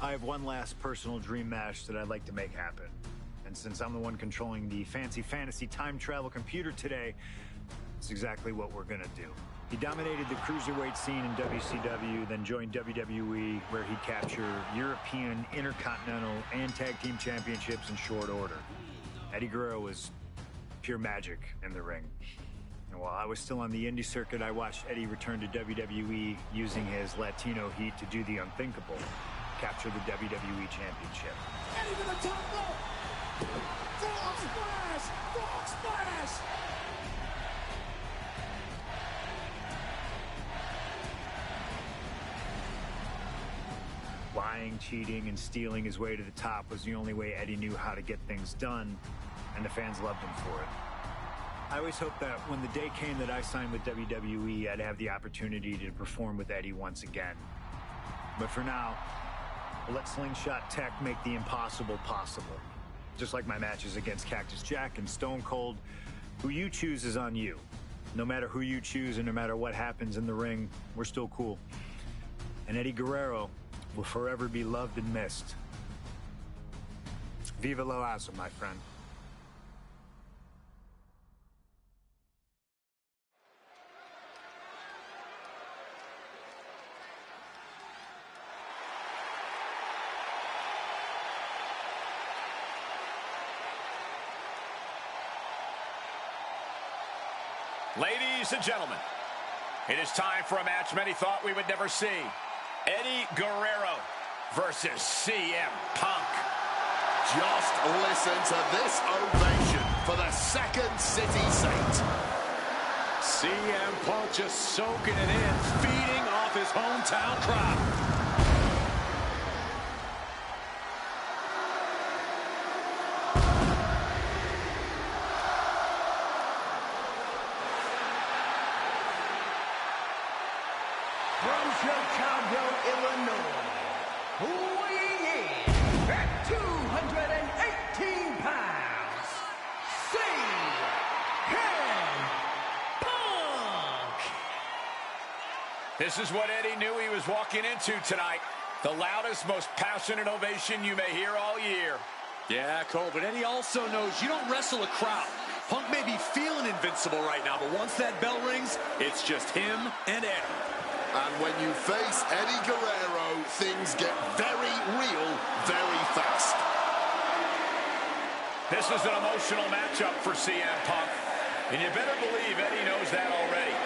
I have one last personal dream match that I'd like to make happen. And since I'm the one controlling the fantasy time travel computer today, it's exactly what we're gonna do. He dominated the cruiserweight scene in WCW, then joined WWE, where he captured European, Intercontinental, and Tag Team Championships in short order. Eddie Guerrero was pure magic in the ring. And while I was still on the indie circuit, I watched Eddie return to WWE using his Latino heat to do the unthinkable, capture the WWE Championship. Eddie to the top rope! Frog splash! Frog splash! Lying, cheating, and stealing his way to the top was the only way Eddie knew how to get things done, and the fans loved him for it. I always hoped that when the day came that I signed with WWE, I'd have the opportunity to perform with Eddie once again. But for now, we'll let Slingshot Tech make the impossible possible. Just like my matches against Cactus Jack and Stone Cold, who you choose is on you. No matter who you choose and no matter what happens in the ring, we're still cool. And Eddie Guerrero will forever be loved and missed. Viva la raza, my friend. Ladies and gentlemen, it is time for a match many thought we would never see. Eddie Guerrero versus CM Punk. Just listen to this ovation for the Second City Saint. CM Punk just soaking it in, feeding off his hometown crowd. From Chicago, Illinois, weighing in at 218 pounds, CM Punk! This is what Eddie knew he was walking into tonight. The loudest, most passionate ovation you may hear all year. Yeah, Cole, but Eddie also knows you don't wrestle a crowd. Punk may be feeling invincible right now, but once that bell rings, it's just him and Eddie. And when you face Eddie Guerrero, things get very real very fast. This is an emotional matchup for CM Punk, and you better believe Eddie knows that already.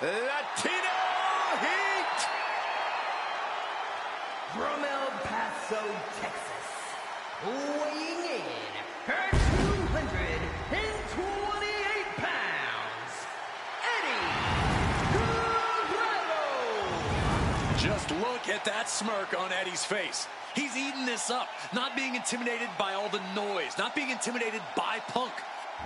Latino Heat! From El Paso, Texas, weighing in at 228 pounds, Eddie Guerrero! Just look at that smirk on Eddie's face. He's eating this up, not being intimidated by all the noise, not being intimidated by Punk.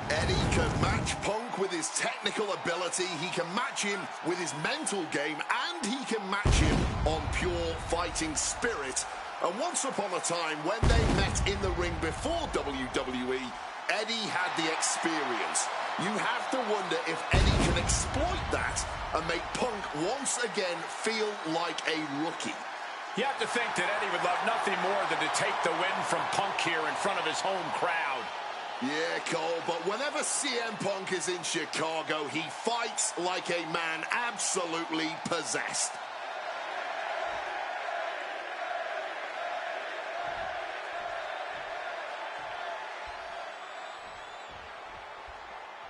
Eddie can match Punk with his technical ability, he can match him with his mental game, and he can match him on pure fighting spirit. And once upon a time, when they met in the ring before WWE, Eddie had the experience. You have to wonder if Eddie can exploit that and make Punk once again feel like a rookie. You have to think that Eddie would love nothing more than to take the win from Punk here in front of his home crowd. Yeah, Cole, but whenever CM Punk is in Chicago, he fights like a man absolutely possessed.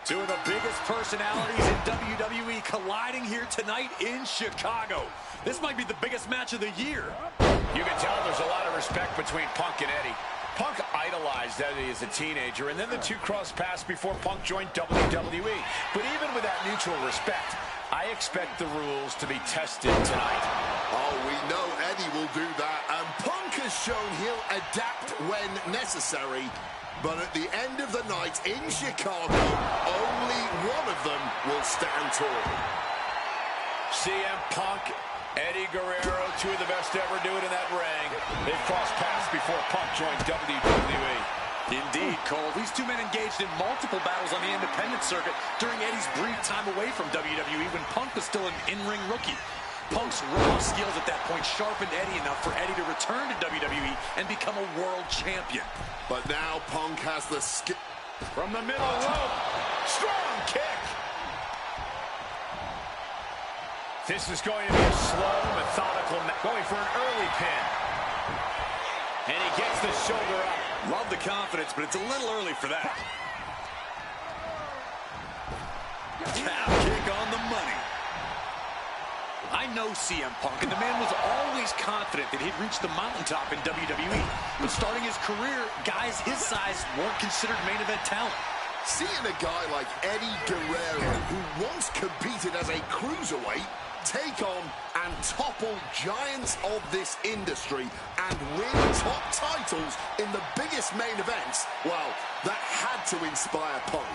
Two of the biggest personalities in WWE colliding here tonight in Chicago. This might be the biggest match of the year. You can tell there's a lot of respect between Punk and Eddie. Punk idolized Eddie as a teenager, and then the two crossed paths before Punk joined WWE. But even with that mutual respect, I expect the rules to be tested tonight. Oh, we know Eddie will do that, and Punk has shown he'll adapt when necessary. But at the end of the night in Chicago, only one of them will stand tall. CM Punk, Eddie Guerrero, two of the best to ever do it in that ring. They've crossed paths before Punk joined WWE. Indeed, Cole. These two men engaged in multiple battles on the independent circuit during Eddie's brief time away from WWE when Punk was still an in-ring rookie. Punk's raw skills at that point sharpened Eddie enough for Eddie to return to WWE and become a world champion. But now Punk has the skill. From the middle rope. Strong kick. This is going to be a slow, methodical match. Going for an early pin. And he gets the shoulder up. Love the confidence, but it's a little early for that. Calf kick on the money. I know CM Punk, and the man was always confident that he'd reach the mountaintop in WWE. But starting his career, guys his size weren't considered main event talent. Seeing a guy like Eddie Guerrero, who once competed as a cruiserweight, take on and topple giants of this industry and win top titles in the biggest main events, well, that had to inspire Punk.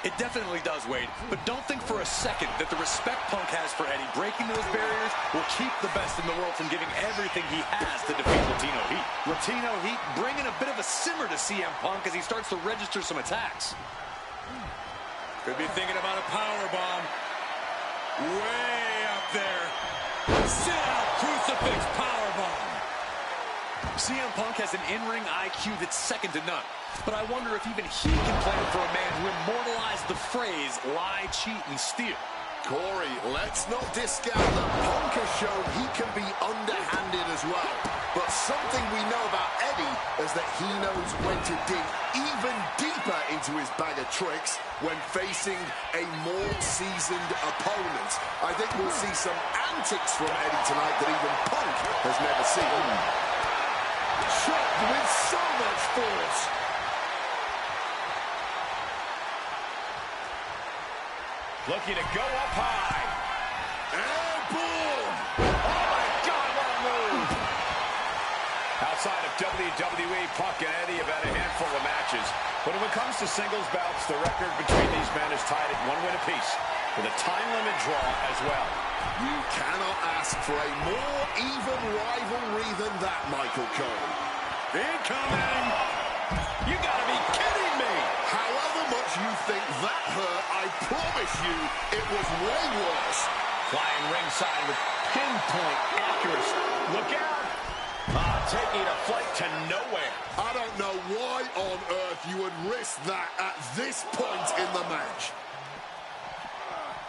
It definitely does, Wade, but don't think for a second that the respect Punk has for Eddie breaking those barriers will keep the best in the world from giving everything he has to defeat Latino Heat. Latino Heat bringing a bit of a simmer to CM Punk as he starts to register some attacks. Could be thinking about a powerbomb. Way up there. Sit out, crucifix powerbomb. CM Punk has an in-ring IQ that's second to none. But I wonder if even he can plan for a man who immortalized the phrase, lie, cheat, and steal. Corey, let's not discount that Punk has shown he can be underhanded as well. But something we know about Eddie is that he knows when to dig even deeper into his bag of tricks when facing a more seasoned opponent. I think we'll see some antics from Eddie tonight that even Punk has never seen. Shot with so much force. Looking to go up high. Airborne! Oh, my God, what a move. Outside of WWE, Punk and Eddie have had a handful of matches. But when it comes to singles bouts, the record between these men is tied at 1 win apiece, with a time limit draw as well. You cannot ask for a more even rivalry than that, Michael Cole. Incoming! You gotta be kidding me! However much you think that hurt, I promise you it was way worse. Flying ringside with pinpoint accuracy. Look out! Taking a flight to nowhere. I don't know why on earth you would risk that at this point in the match.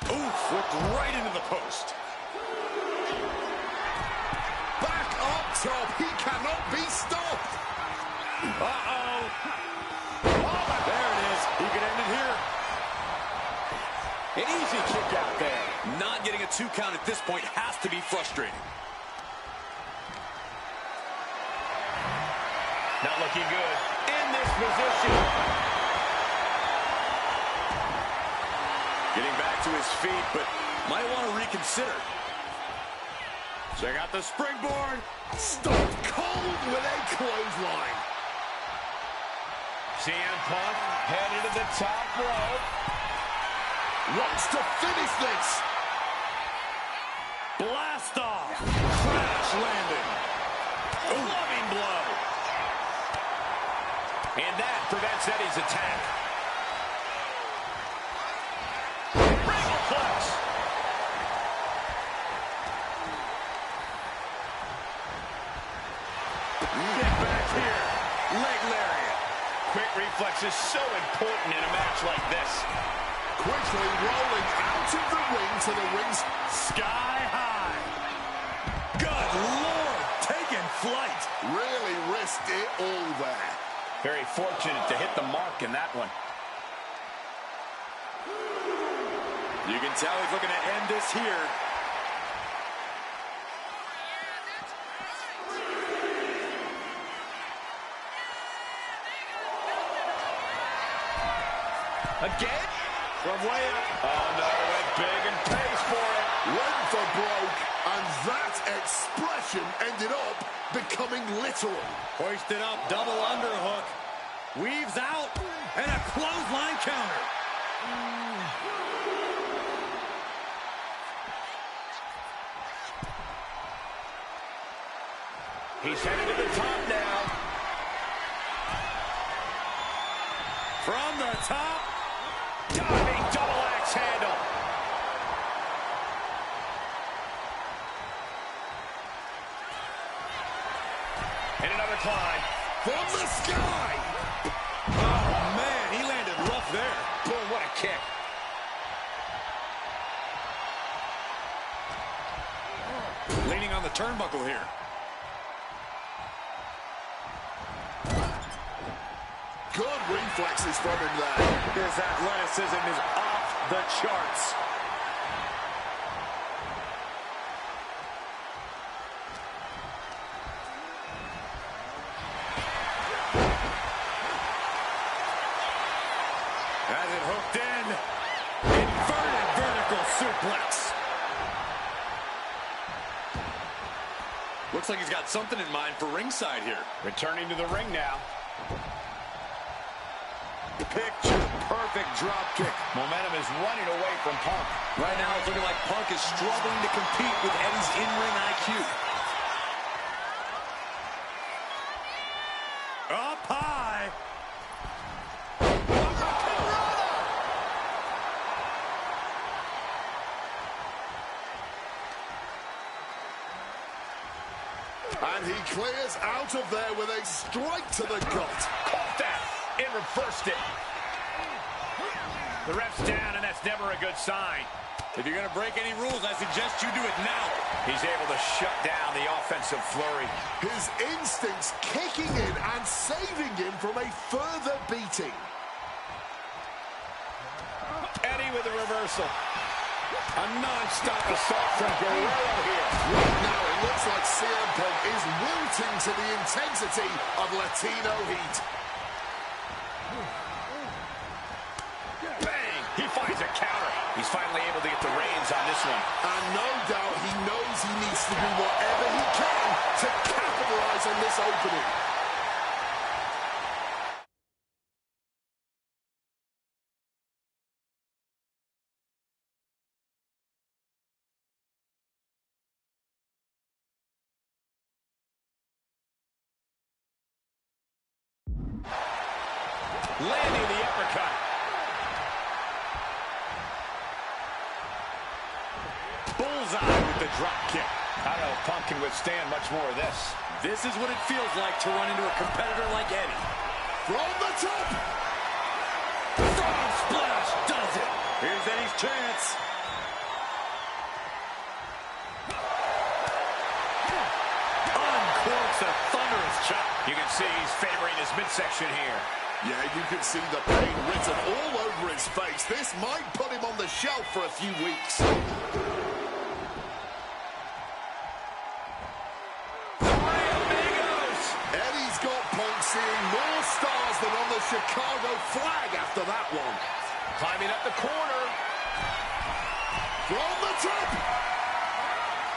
Oof, flipped right into the post. Back up top, he cannot be stopped. Uh-oh. Oh, there it is. He can end it here. An easy kick out there. Not getting a 2 count at this point has to be frustrating. Not looking good in this position. Getting back to his feet, but might want to reconsider. Check out the springboard. Stop cold with a clothesline. CM Punk headed to the top rope. Wants to finish this. Blast off. Crash landing. Loving blow. And that prevents Eddie's attack. Regalplex. Get back here. Leg lariat. Quick reflex is so important in a match like this. Quickly rolling out of the ring to the ring's Sky high. Good Lord, taking flight. really risked it all there. Very fortunate to hit the mark in that one. You can tell he's looking to end this here. Again? From way up. Oh, no, went big and pays for it. Went for broke, and that expression ended up becoming literal. Hoisted up, double underhook. Weaves out, and a clothesline counter. He's headed to the top now. From the top. Diving double axe handle. And another climb. From the sky. Oh, man, he landed rough there. Boom, what a kick. Leaning on the turnbuckle here. Good reflexes from him there. His athleticism is off the charts. Has it hooked in. Inverted vertical suplex. Looks like he's got something in mind for ringside here. Returning to the ring now. Picture-perfect drop kick. Momentum is running away from Punk. Right now, it's looking like Punk is struggling to compete with Eddie's in-ring IQ. Up high. And he clears out of there with a strike to the gut. Caught that and reversed it. The ref's down, and that's never a good sign. If you're going to break any rules, I suggest you do it now. He's able to shut down the offensive flurry. His instincts kicking in and saving him from a further beating. Eddie with the reversal. A non-stop assault from Guerrero here. Right now, it looks like CM Punk is wilting to the intensity of Latino heat. Bang! He finds a counter. He's finally able to get the reins on this one. And no doubt he knows he needs to do whatever he can to capitalize on this opening. Landing the uppercut. Bullseye with the drop kick. I don't know if Punk can withstand much more of this. This is what it feels like to run into a competitor like Eddie. From the top. Frog splash does it. Here's Eddie's chance. Uncorks a thunderous chop. You can see he's favoring his midsection here. Yeah, you can see the pain written all over his face. This might put him on the shelf for a few weeks. Eddie's got Punk seeing more stars than on the Chicago flag after that one. Climbing up the corner. From the top.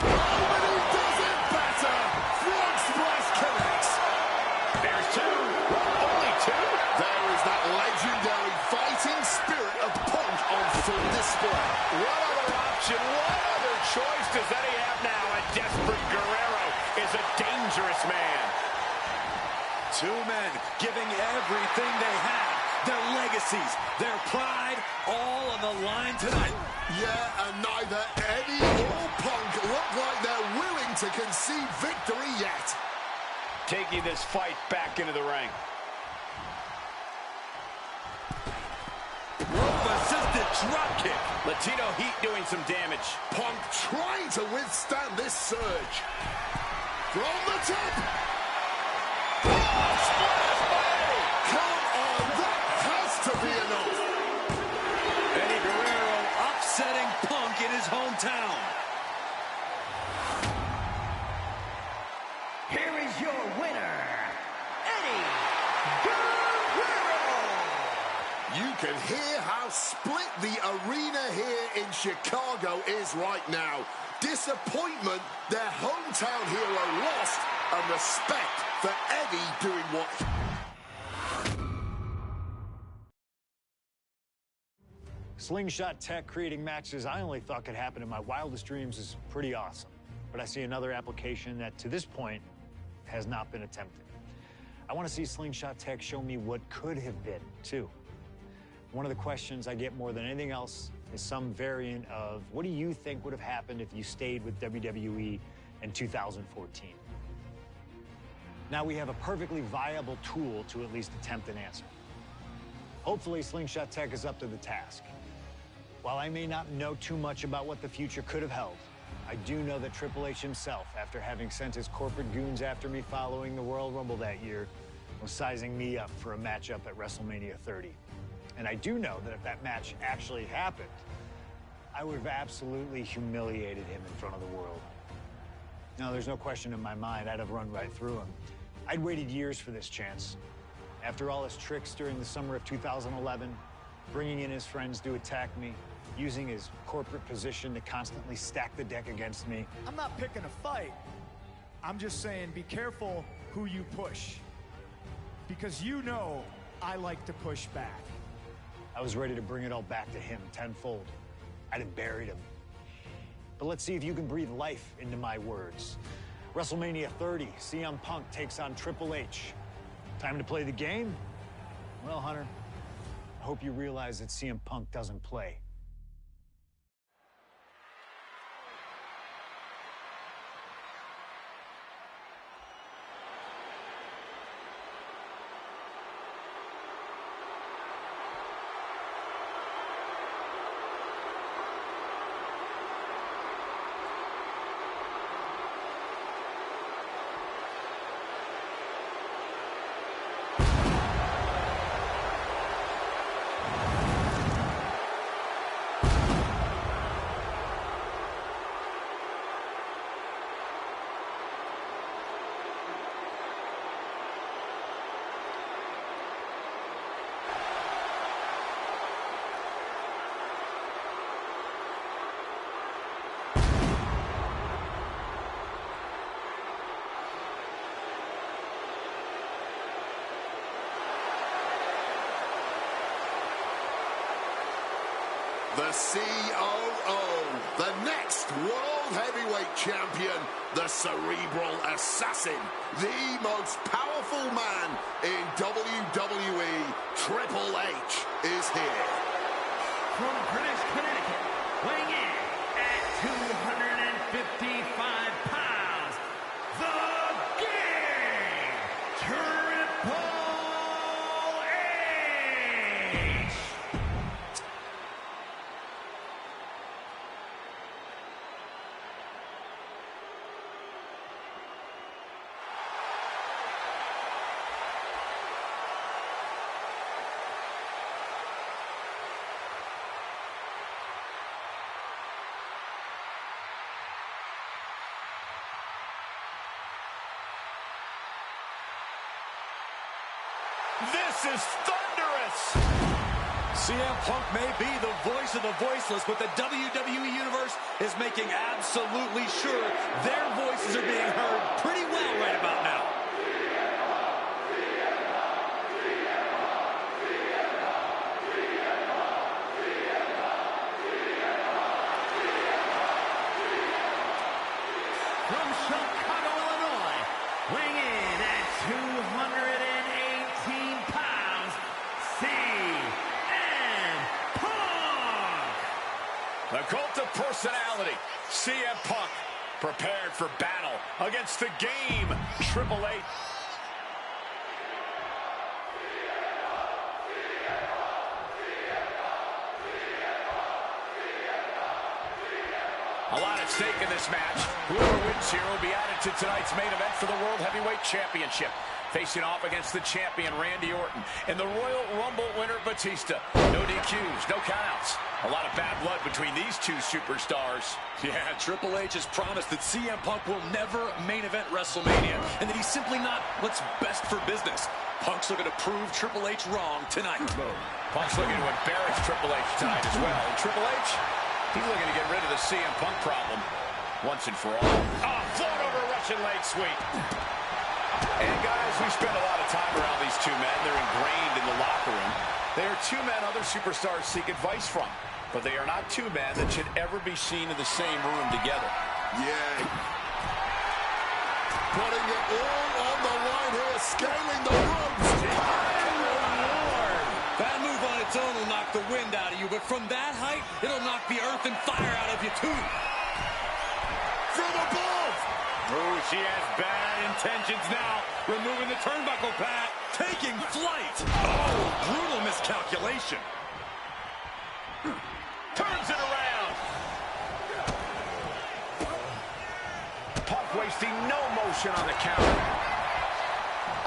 Oh, and he does it better. Frog splash connects. There's two. Only two. There is that legendary fighting spirit of Punk on full display. What other option, what other choice does Eddie have now? A desperate Guerrero is a dangerous man. Two men giving everything they have. Their legacies, their pride, all on the line tonight. Yeah, and neither Eddie or Punk look like they're willing to concede victory yet. Taking this fight back into the ring. Rope-assisted dropkick. Latino Heat doing some damage. Punk trying to withstand this surge. From the top. Oh, splash, buddy. Come on, that has to be enough. Eddie Guerrero upsetting Punk in his hometown. Here is your winner, Eddie Guerrero. You can hear how split the arena here in Chicago is right now. Disappointment, their hometown hero lost, and respect for Eddie doing what... Slingshot tech creating matches I only thought could happen in my wildest dreams is pretty awesome. But I see another application that, to this point, has not been attempted. I want to see Slingshot tech show me what could have been, too. One of the questions I get more than anything else is some variant of, what do you think would have happened if you stayed with WWE in 2014? Now we have a perfectly viable tool to at least attempt an answer. Hopefully, Slingshot Tech is up to the task. While I may not know too much about what the future could have held, I do know that Triple H himself, after having sent his corporate goons after me following the Royal Rumble that year, was sizing me up for a matchup at WrestleMania 30. And I do know that if that match actually happened, I would have absolutely humiliated him in front of the world. Now, there's no question in my mind I'd have run right through him. I'd waited years for this chance. After all his tricks during the summer of 2011, bringing in his friends to attack me, using his corporate position to constantly stack the deck against me. I'm not picking a fight. I'm just saying be careful who you push. Because you know I like to push back. I was ready to bring it all back to him tenfold. I'd have buried him. But let's see if you can breathe life into my words. WrestleMania 30, CM Punk takes on Triple H. Time to play the game? Well, Hunter, I hope you realize that CM Punk doesn't play. The COO, the next World Heavyweight Champion, the Cerebral Assassin, the most powerful man in WWE, Triple H, is here. From British Connecticut, weighing in at 255 pounds, the King, Triple H! This is thunderous! CM Punk may be the voice of the voiceless, but the WWE Universe is making absolutely sure their voices are being heard pretty well right about now. From Chicago, Illinois, weighing in at 218 pounds, CM Punk! The cult of personality, CM Punk, prepared for battle against the Game, Triple H. A lot at stake in this match. Whoever wins here will be added to tonight's main event for the World Heavyweight Championship. Facing off against the champion, Randy Orton, and the Royal Rumble winner, Batista. No DQs, no countouts. A lot of bad blood between these two superstars. Yeah, Triple H has promised that CM Punk will never main event WrestleMania, and that he's simply not what's best for business. Punk's looking to prove Triple H wrong tonight. Punk's looking to embarrass Triple H tonight as well. And Triple H, he's looking to get rid of the CM Punk problem once and for all. Oh, float over Russian leg sweep. And guys, we spend a lot of time around these two men. They're ingrained in the locker room. They are two men other superstars seek advice from, but they are not two men that should ever be seen in the same room together. Yeah. Putting it all on the line here, scaling the ropes. Bad move on its own will knock the wind out of you, but from that height, it'll knock the earth and fire out of you, too. From above! Oh, she has bad intentions now. Removing the turnbuckle pad. Taking flight. Oh, brutal miscalculation. Turns it around. Punk wasting no motion on the counter.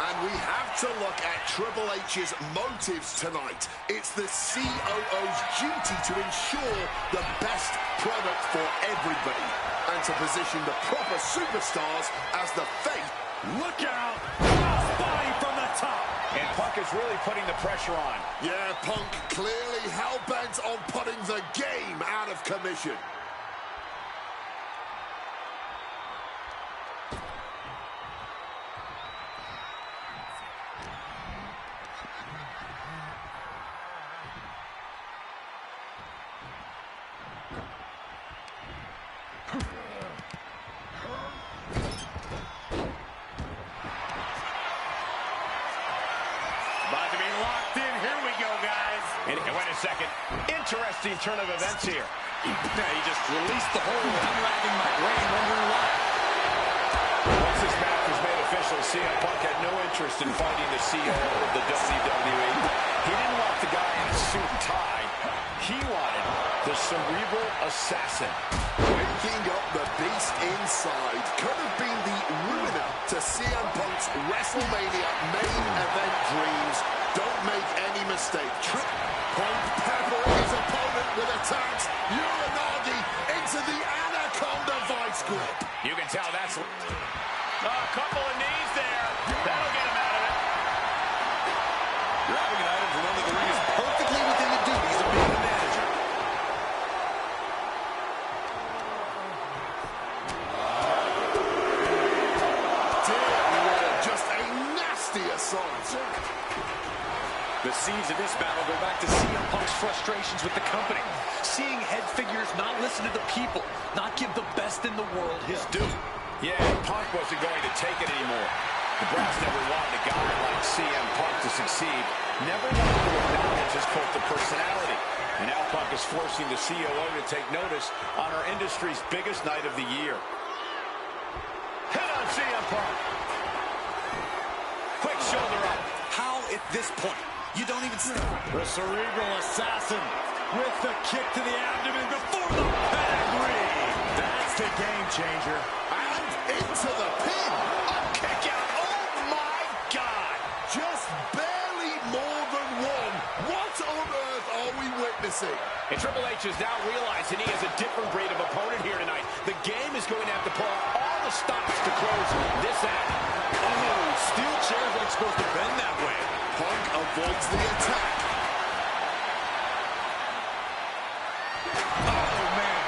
And we have to look at Triple H's motives tonight. It's the COO's duty to ensure the best product for everybody and to position the proper superstars as the face. Look out. Crossbody from the top. And Punk is really putting the pressure on. Yeah, Punk clearly hell-bent on putting the game out of commission. About to be locked in. Here we go, guys. And wait a second. Interesting turn of events here. Yeah, he just released the hold. I'm racking my brain, wondering why. Once this match was made official, CM Punk had no interest in fighting the CEO of the WWE. He didn't want the guy in a suit and tie. He wanted the cerebral assassin. Waking up the beast inside could have been the ruiner to CM Punk's WrestleMania main event dreams. Don't make any mistake. Punk peppering his opponent with attacks. Uranagi into the Anaconda vice grip. You can tell that's a couple of knees there. That'll get him out of it. Grabbing an item from under the ring is perfectly within the duties of being a manager. Just a nasty assault. The seeds of this battle go back to CM Punk's frustrations with the company. Seeing head figures not listen to the people, not give the best in the world his due. Yeah, Punk wasn't going to take it anymore. The brass never wanted a guy like CM Punk to succeed. Never wanted to acknowledge his cult of personality. And now Punk is forcing the COO to take notice on our industry's biggest night of the year. Hit on CM Punk. Quick shoulder up. How at this point? You don't even stop. The cerebral assassin with the kick to the abdomen before the pedigree. That's the game changer. And into the pin. A kick out. Oh, my God. Just barely more than one. What on earth are we witnessing? And Triple H is now realizing he has a different breed of opponent here tonight. The game is going to have to pull out all the stops to close this act. Oh, steel chairs aren't supposed to bend that way. Punk avoids the attack. Oh, man.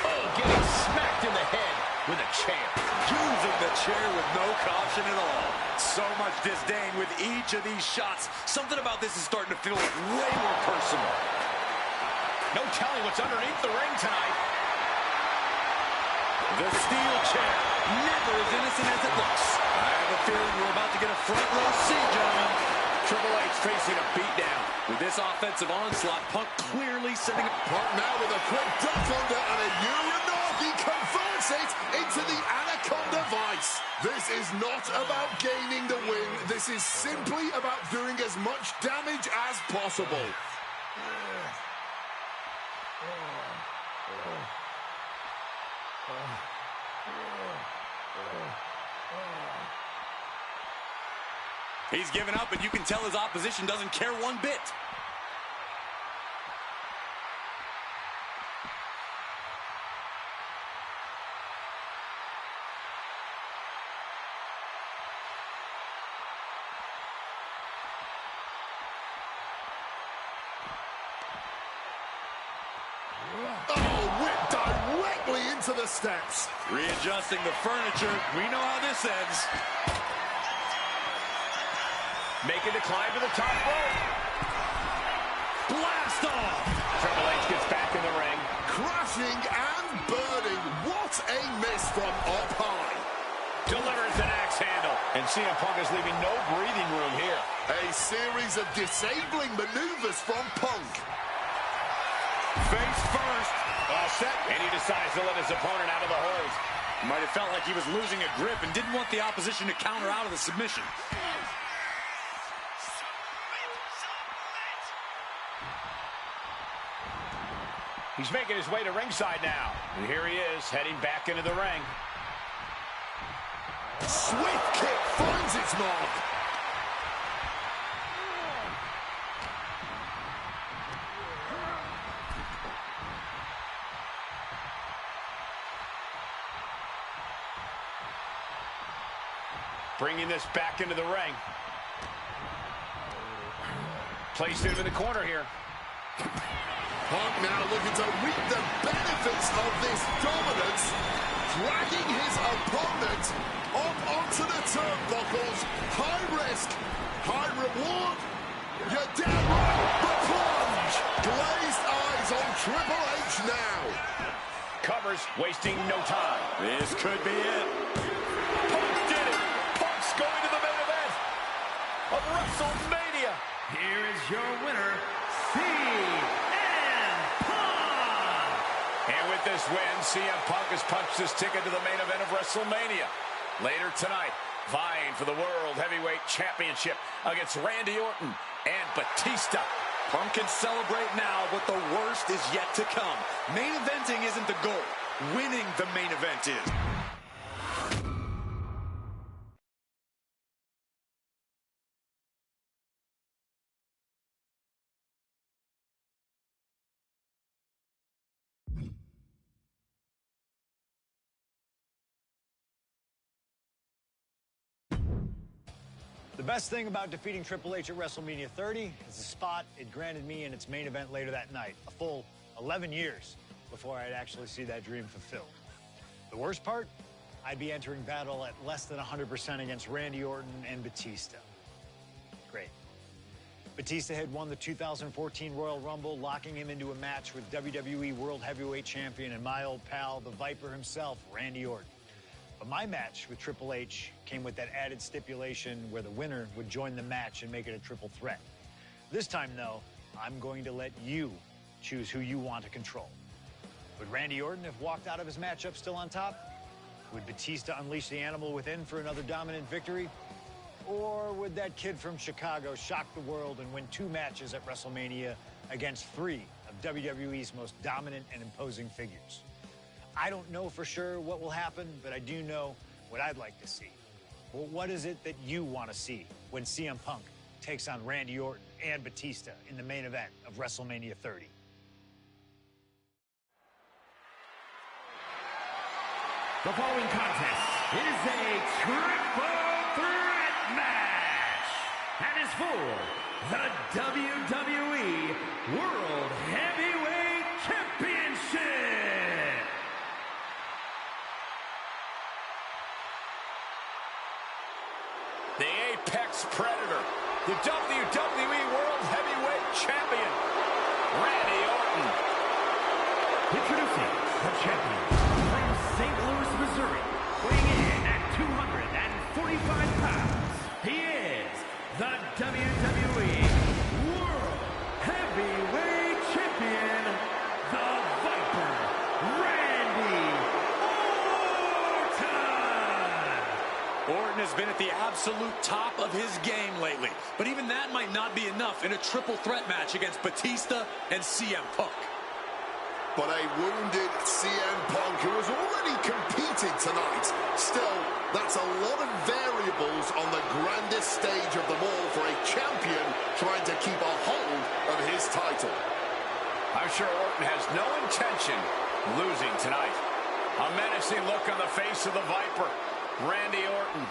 Oh, getting smacked in the head with a chair. Using the chair with no caution at all. So much disdain with each of these shots. Something about this is starting to feel way more personal. No telling what's underneath the ring tonight. The steel chair, never as innocent as it looks. I have a feeling we're about to get a front row seat, gentlemen. Triple H facing a beatdown. With this offensive onslaught, Punk clearly sending a... Punk now with a quick duck under and a Uranagi converts it into the Anaconda Vice. This is not about gaining the win. This is simply about doing as much damage as possible. He's given up, and you can tell his opposition doesn't care one bit. Oh, whipped directly into the steps. Readjusting the furniture. We know how this ends. Making the climb to the top rope. Blast off! Triple H gets back in the ring. Crashing and burning. What a miss from up high. Delivers an axe handle. And CM Punk is leaving no breathing room here. A series of disabling maneuvers from Punk. Face first. All set. And he decides to let his opponent out of the hold. Might have felt like he was losing a grip and didn't want the opposition to counter out of the submission. He's making his way to ringside now. And here he is, heading back into the ring. Swift kick finds its mark. Bringing this back into the ring. Placed him in the corner here. Punk now looking to reap the benefits of this dominance, dragging his opponent up onto the turnbuckles. High risk, high reward. You're damn right, the plunge. Glazed eyes on Triple H now. Covers, wasting no time. This could be it. Punk did it. Punk's going to the main event of WrestleMania. Here is your winner, CM Punk! And with this win, CM Punk has punched his ticket to the main event of WrestleMania. Later tonight, vying for the World Heavyweight Championship against Randy Orton and Batista. Punk can celebrate now, but the worst is yet to come. Main eventing isn't the goal. Winning the main event is. The best thing about defeating Triple H at WrestleMania 30 is the spot it granted me in its main event later that night. A full 11 years before I'd actually see that dream fulfilled. The worst part? I'd be entering battle at less than 100% against Randy Orton and Batista. Great. Batista had won the 2014 Royal Rumble, locking him into a match with WWE World Heavyweight Champion and my old pal, the Viper himself, Randy Orton. But my match with Triple H came with that added stipulation where the winner would join the match and make it a triple threat. This time, though, I'm going to let you choose who you want to control. Would Randy Orton have walked out of his matchup still on top? Would Batista unleash the animal within for another dominant victory? Or would that kid from Chicago shock the world and win 2 matches at WrestleMania against 3 of WWE's most dominant and imposing figures? I don't know for sure what will happen, but I do know what I'd like to see. Well, what is it that you want to see when CM Punk takes on Randy Orton and Batista in the main event of WrestleMania 30? The following contest is a triple threat match and is for the WWE World Heavyweight Championship. The Apex Predator, the WWE World Heavyweight Champion, Randy Orton. Introducing the champion from St. Louis, Missouri, weighing in at 245 pounds. He is the WWE World Heavyweight Champion, the Viper, Randy Orton. Orton has been at the absolute top of his game lately, but even that might not be enough in a triple threat match against Batista and CM Punk. But a wounded CM Punk who has already competed tonight. Still, that's a lot of variables on the grandest stage of them all for a champion trying to keep a hold of his title. I'm sure Orton has no intention of losing tonight. A menacing look on the face of the Viper, Randy Orton.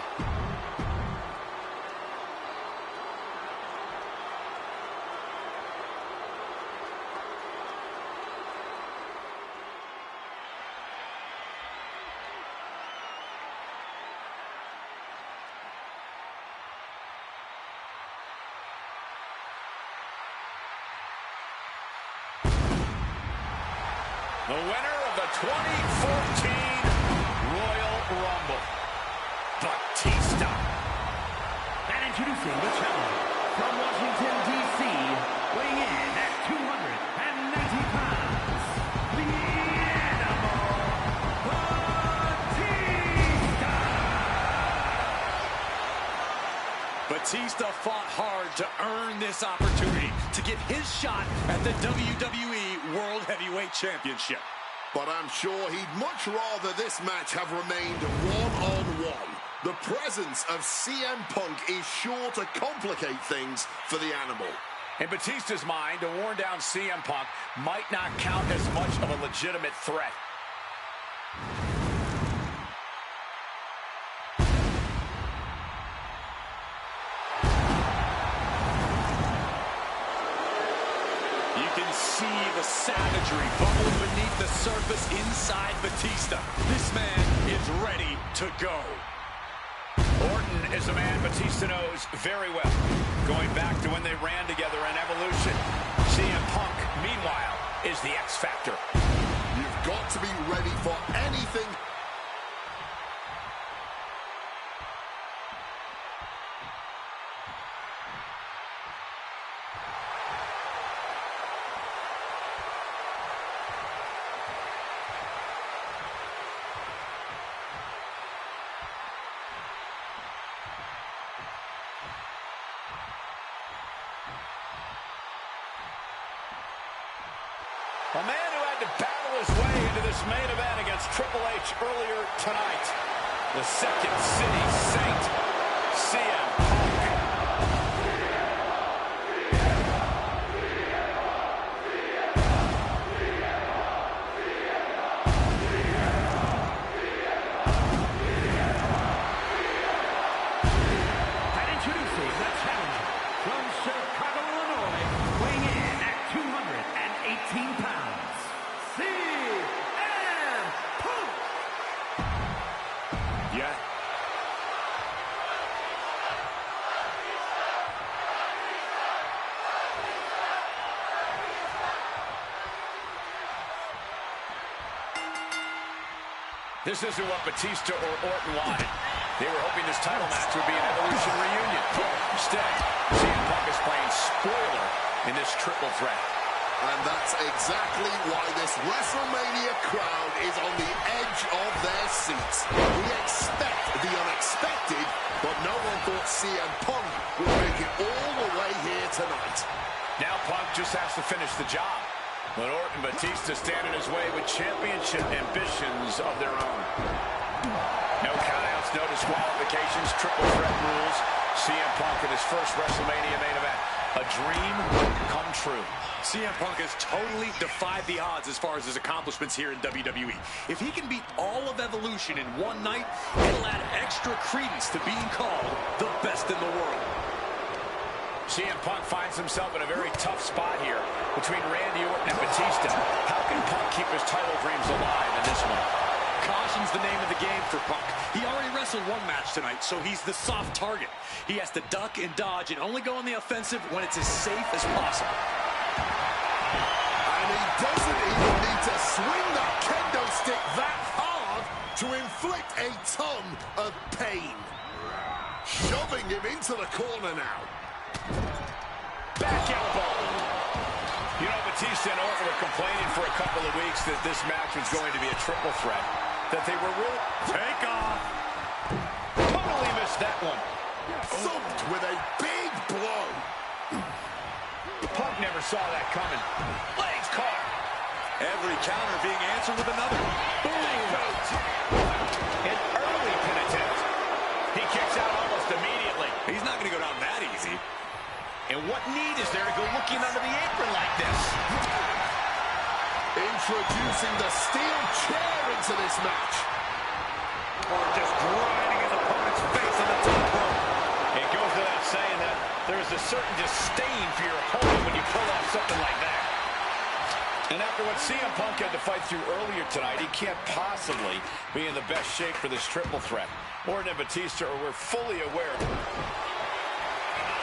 the winner of the 2014 Royal Rumble, Batista. And introducing the challenger from Washington, D.C., weighing in at 290 pounds, the Animal, Batista! Batista fought hard to earn this opportunity to get his shot at the WWE World Heavyweight Championship. But I'm sure he'd much rather this match have remained one-on-one. The presence of CM Punk is sure to complicate things for the Animal. In Batista's mind, a worn-down CM Punk might not count as much of a legitimate threat. You can see the savagery bubbling beneath the surface inside Batista. This man is ready to go. Orton is a man Batista knows very well, going back to when they ran together in Evolution. CM Punk, meanwhile, is the X Factor. You've got to be ready for anything. A man who had to battle his way into this main event against Triple H earlier tonight. The Second City Saint, CM Punk. And introducing the challenger from Chicago, Illinois, weighing in at 218 pounds, CM Punk! Yeah. This isn't what Batista or Orton wanted. They were hoping this title match would be an Evolution reunion. Instead, CM Punk is playing spoiler in this triple threat. And that's exactly why this WrestleMania crowd is on the edge of their seats. We expect the unexpected, but no one thought CM Punk would make it all the way here tonight. Now Punk just has to finish the job. But Orton and Batista stand in his way with championship ambitions of their own. No countouts, no disqualifications, triple threat rules. CM Punk in his first WrestleMania main event. A dream come true. CM Punk has totally defied the odds as far as his accomplishments here in WWE. If he can beat all of Evolution in one night, it'll add extra credence to being called the best in the world. CM Punk finds himself in a very tough spot here between Randy Orton and Batista. How can Punk keep his title dreams alive in this one? Caution's the name of the game for Punk. He already wrestled one match tonight, so he's the soft target. He has to duck and dodge and only go on the offensive when it's as safe as possible. And he doesn't even need to swing that kendo stick that hard to inflict a ton of pain. Shoving him into the corner now. Back elbow. You know, Batista and Orton were complaining for a couple of weeks that this match was going to be a triple threat. That they were real. Take off. Totally missed that one. Thumped with a big blow. Punk never saw that coming. Legs caught. Every counter being answered with another. Boom. An early pin attempt. He kicks out almost immediately. He's not going to go down that easy. And what need is there to go looking under the apron like this? Introducing the steel chair into this match. Or just grinding his opponent's face on the top rope. It goes without saying that there is a certain disdain for your opponent when you pull off something like that. And after what CM Punk had to fight through earlier tonight, he can't possibly be in the best shape for this triple threat. Orton and Batista we're fully aware.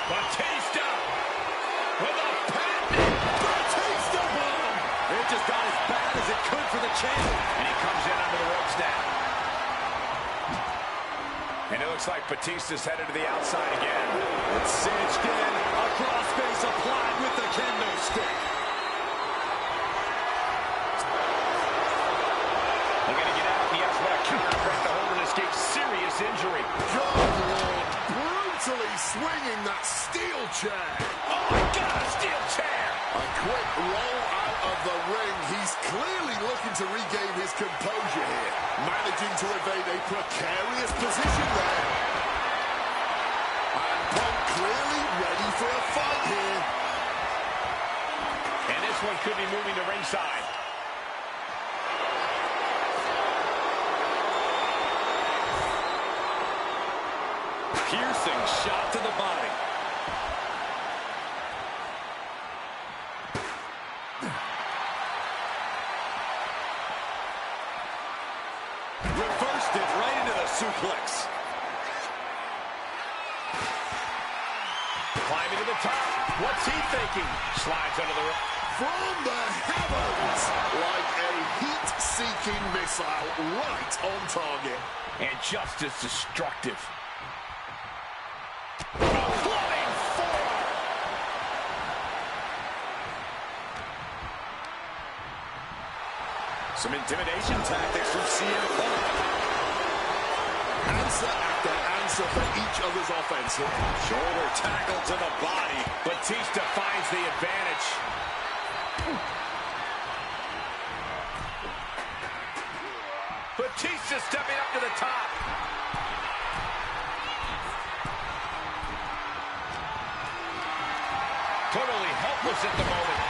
Batista with a patented Batista bomb. It's just got as bad as it could for the champ. And he comes in under the ropes now. And it looks like Batista's headed to the outside again. It's cinched in. A crossface applied with the kendo stick. Looking to get out. He has what a counter to break the hold and escape serious injury. Good Lord, brutally swinging that steel chair. Oh my God, a steel chair. A quick roll out of the ring. He's clearly looking to regain his composure here. Managing to evade a precarious position there. And Punk clearly ready for a fight here. And this one could be moving to ringside. Piercing shot to the body. Reversed it right into the suplex. Climbing to the top. What's he thinking? Slides under the rope. From the heavens, like a heat-seeking missile right on target. And just as destructive. A flying forearm. Some intimidation tactics from CM Punk. Answer after answer for each other's offense here. Shoulder tackle to the body. Batista finds the advantage. Batista stepping up to the top. Totally helpless at the moment.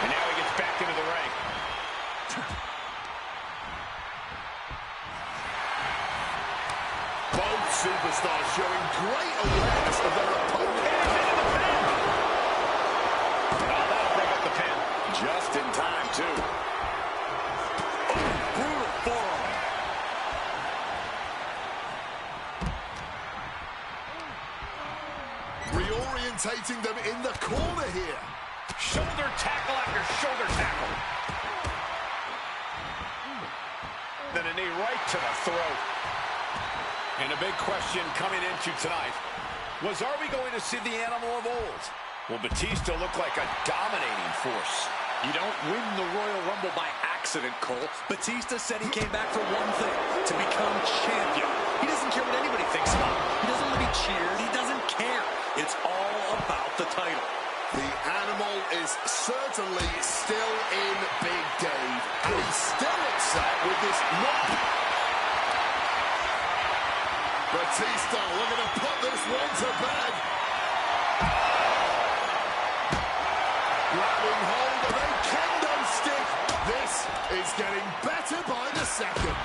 And now he gets back into the ring. Both superstars showing great awareness of their opponent. Oh, that'll break up the pin. Just in time, too. Brutal forearm. Reorientating them in the corner here. Shoulder tackle after shoulder tackle. Then a knee right to the throat. And a big question coming into tonight was, are we going to see the animal of old? Will Batista look like a dominating force? You don't win the Royal Rumble by accident, Cole. Batista said he came back for one thing, to become champion. He doesn't care what anybody thinks about him. He doesn't want to be cheered. He doesn't care. It's all about the title. The animal is certainly still in Big Dave. And he's still upset with this knock. Batista looking to put this one to bed. Grabbing hold of a kendo stick. This is getting better by the second.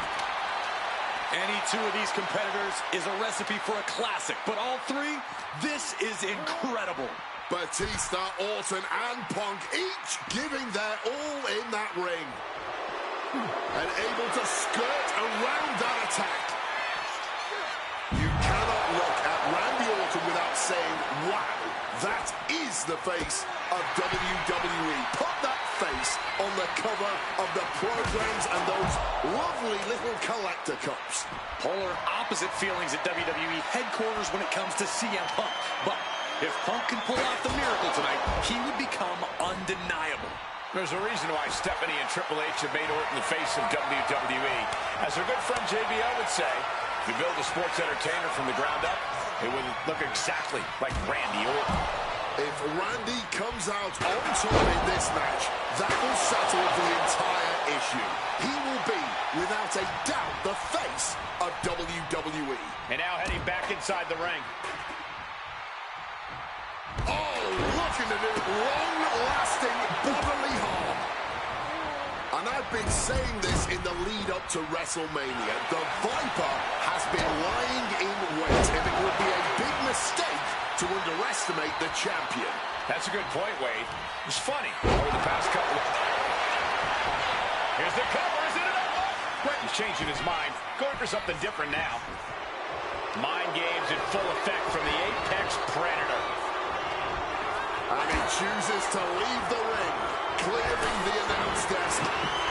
Any two of these competitors is a recipe for a classic, but all three, this is incredible. Batista, Orton, and Punk each giving their all in that ring. And able to skirt around that attack. You cannot look at Randy Orton without saying, wow, that is the face of WWE. Put that face on the cover of the programs and those lovely little collector cups. Polar opposite feelings at WWE headquarters when it comes to CM Punk. But if Punk can pull off the miracle tonight, he would become undeniable. There's a reason why Stephanie and Triple H have made Orton the face of WWE. As our good friend JBL would say, if you build a sports entertainer from the ground up, it would look exactly like Randy Orton. If Randy comes out on top in this match, that will settle the entire issue. He will be, without a doubt, the face of WWE. And now heading back inside the ring. Oh, looking to do long-lasting bodily harm. And I've been saying this in the lead-up to WrestleMania. The Viper has been lying in wait, and it would be a big mistake to underestimate the champion. That's a good point, Wade. It's funny. Over the past couple of... Here's the cover. Is it enough? Wait, he's changing his mind. Going for something different now. Mind games in full effect from the Apex Predator. And he chooses to leave the ring, clearing the announce desk.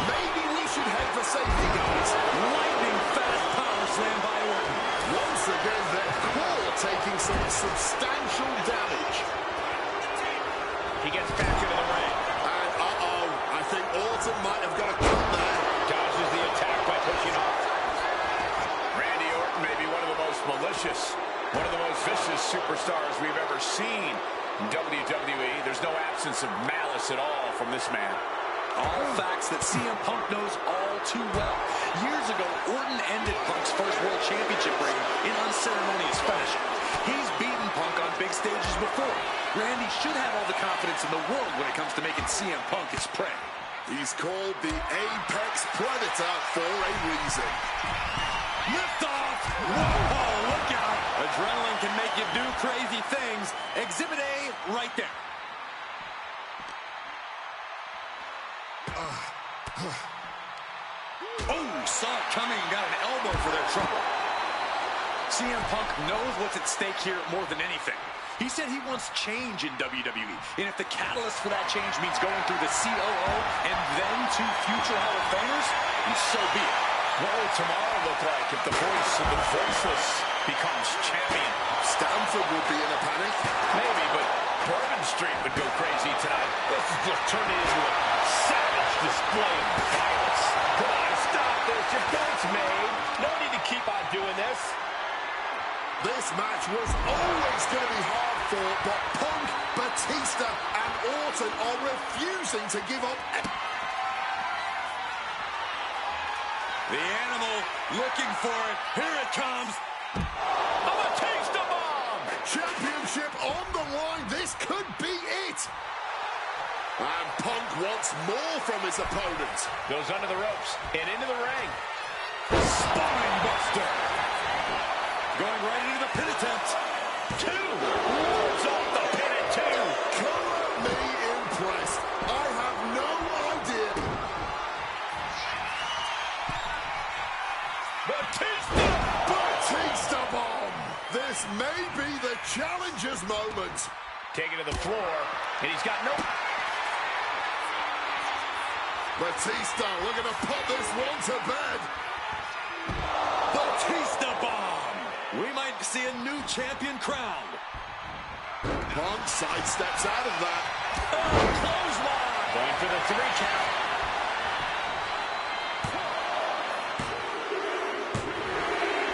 Maybe we should head for safety, guys. Lightning fast power slam by Orton. Once again, their core taking some substantial damage. He gets back into the ring. And I think Orton might have got a cut there. Dodges the attack by pushing off. Randy Orton may be one of the most malicious, one of the most vicious superstars we've ever seen in WWE. There's no absence of malice at all from this man. All facts that CM Punk knows all too well. Years ago, Orton ended Punk's first World Championship reign in unceremonious fashion. He's beaten Punk on big stages before. Randy should have all the confidence in the world when it comes to making CM Punk his prey. He's called the Apex Predator for a reason. Lift off! Whoa, look out! Adrenaline can make you do crazy things. Exhibit A right there. Oh, saw it coming, got an elbow for their trouble. CM Punk knows what's at stake here more than anything. He said he wants change in WWE, and if the catalyst for that change means going through the COO and then to future Hall of Famers, then so be it. What will tomorrow look like if the voice of the voiceless becomes champion? Stanford would be in a panic. Maybe, but Bourbon Street would go crazy tonight. This is just turning into a savage display of violence. Come on, stop this. Your point's made. No need to keep on doing this. This match was always going to be hard fought, but Punk, Batista, and Orton are refusing to give up. The Animal looking for it. Here it comes. A Batista bomb! Championship on the line. This could be it. And Punk wants more from his opponent. Goes under the ropes and into the ring. Spine buster. Going right into the pin attempt. Two. Wards off the pin at two. Color me impressed. I have no idea. Batista bomb. This may be the challenger's moment. Taken to the floor, and he's got no... Batista looking to put this one to bed. Batista bomb. We might see a new champion crowned. Punk sidesteps out of that. Oh, clothesline. Going for the 3 count.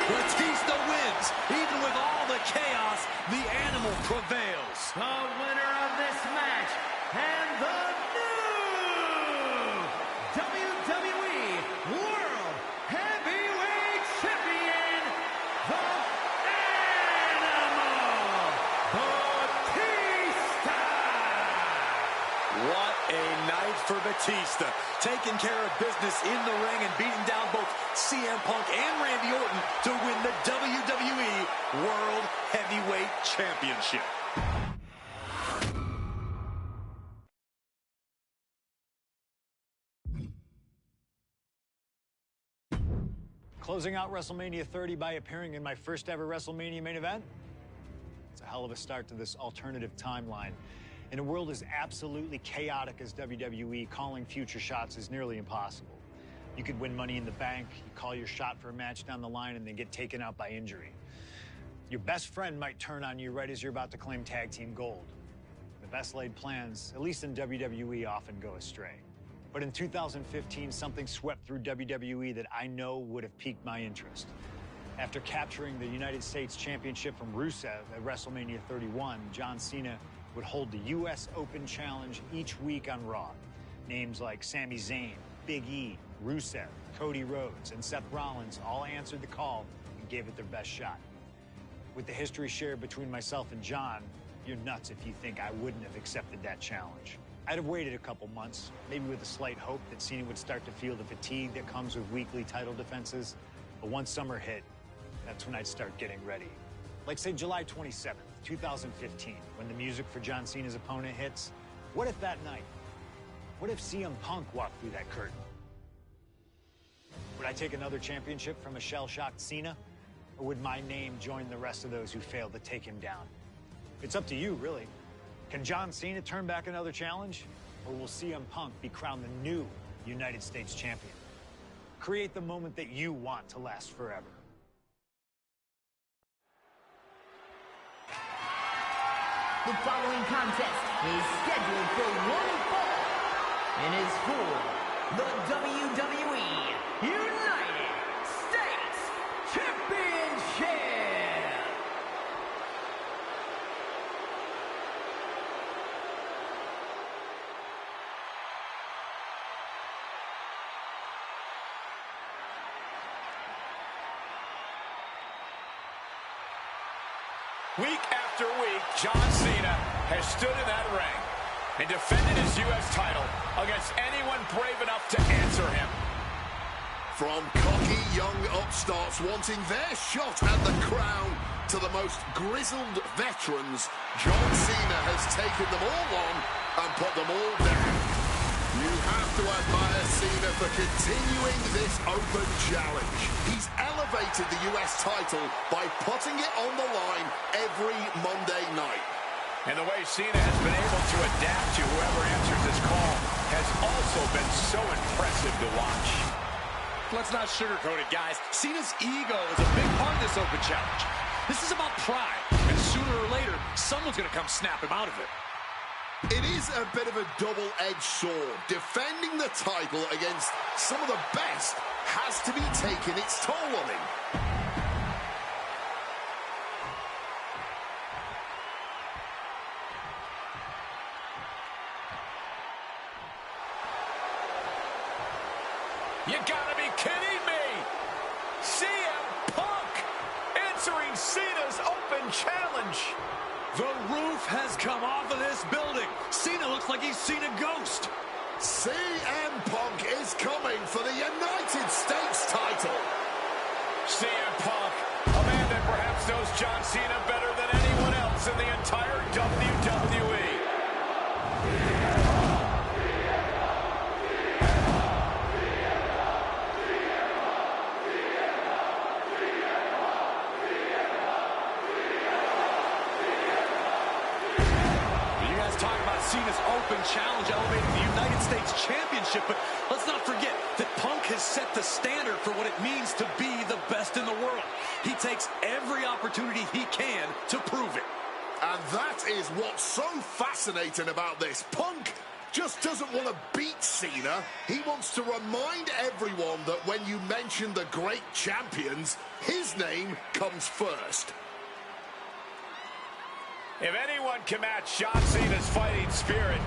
Batista wins. Even with all the chaos, the Animal prevails. The winner of this match and the new WWE World Heavyweight Champion, the Animal Batista. What a night for Batista. Taking care of business in the ring and beating down both CM Punk and Randy Orton to win the WWE World Heavyweight Championship. Closing out WrestleMania 30 by appearing in my first ever WrestleMania main event? It's a hell of a start to this alternative timeline. In a world as absolutely chaotic as WWE, calling future shots is nearly impossible. You could win Money in the Bank, you call your shot for a match down the line, and then get taken out by injury. Your best friend might turn on you right as you're about to claim tag team gold. The best laid plans, at least in WWE, often go astray. But in 2015, something swept through WWE that I know would have piqued my interest. After capturing the United States Championship from Rusev at WrestleMania 31, John Cena would hold the U.S. Open Challenge each week on Raw. Names like Sami Zayn, Big E, Rusev, Cody Rhodes, and Seth Rollins all answered the call and gave it their best shot. With the history shared between myself and John, you're nuts if you think I wouldn't have accepted that challenge. I'd have waited a couple months, maybe with a slight hope that Cena would start to feel the fatigue that comes with weekly title defenses. But once summer hit, that's when I'd start getting ready. Like, say, July 27th, 2015, when the music for John Cena's opponent hits. What if that night? What if CM Punk walked through that curtain? Would I take another championship from a shell-shocked Cena? Or would my name join the rest of those who failed to take him down? It's up to you, really. Can John Cena turn back another challenge? Or will CM Punk be crowned the new United States champion? Create the moment that you want to last forever. The following contest is scheduled for one fall and is for the WWE United States Championship. Week after week, John Cena has stood in that ring and defended his U.S. title against anyone brave enough to answer him. From cocky young upstarts wanting their shot at the crown to the most grizzled veterans, John Cena has taken them all on and put them all down. You have to admire Cena for continuing this open challenge. He's elevated the US title by putting it on the line every Monday night. And the way Cena has been able to adapt to whoever answers his call has also been so impressive to watch. Let's not sugarcoat it, guys. Cena's ego is a big part of this open challenge. This is about pride, and sooner or later, someone's going to come snap him out of it. It is a bit of a double-edged sword. Defending the title against some of the best has to be taking its toll on him. You gotta be kidding me! CM Punk answering Cena's open challenge. The roof has come off of this building. Cena looks like he's seen a ghost. CM Punk is coming for the United States title. CM Punk, a man that perhaps knows John Cena better than anyone else in the entire WWE. Cena's open challenge elevating the United States Championship, but let's not forget that Punk has set the standard for what it means to be the best in the world. He takes every opportunity he can to prove it. And that is what's so fascinating about this. Punk just doesn't want to beat Cena. He wants to remind everyone that when you mention the great champions, his name comes first. If anyone can match John Cena's fighting spirit,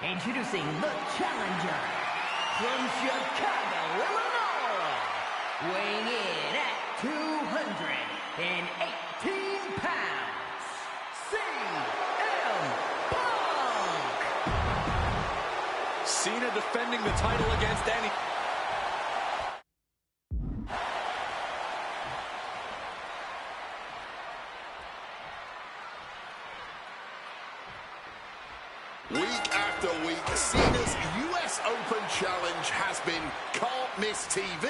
Introducing the challenger from Chicago, Illinois, weighing in at 218 pounds, CM Punk. Cena defending the title against any... Week after week, Cena's US Open Challenge has been can't miss TV.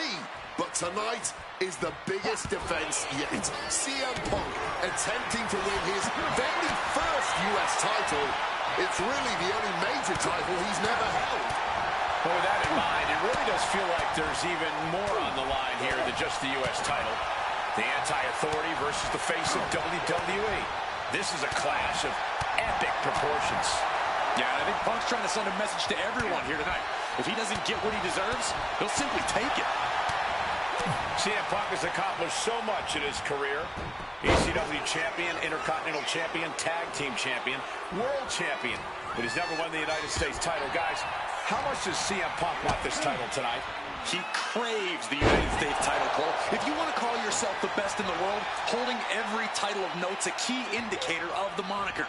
But tonight is the biggest defense yet. CM Punk attempting to win his very first US title. It's really the only major title he's never held. Well, with that in mind, it really does feel like there's even more on the line here than just the US title. The anti-authority versus the face of WWE. This is a clash of epic proportions. Yeah, and I think Punk's trying to send a message to everyone here tonight. If he doesn't get what he deserves, he'll simply take it. CM Punk has accomplished so much in his career. ECW champion, Intercontinental champion, Tag Team champion, World champion. But he's never won the United States title. Guys, how much does CM Punk want this title tonight? He craves the United States title, Cole. If you want to call yourself the best in the world, holding every title of note's a key indicator of the moniker.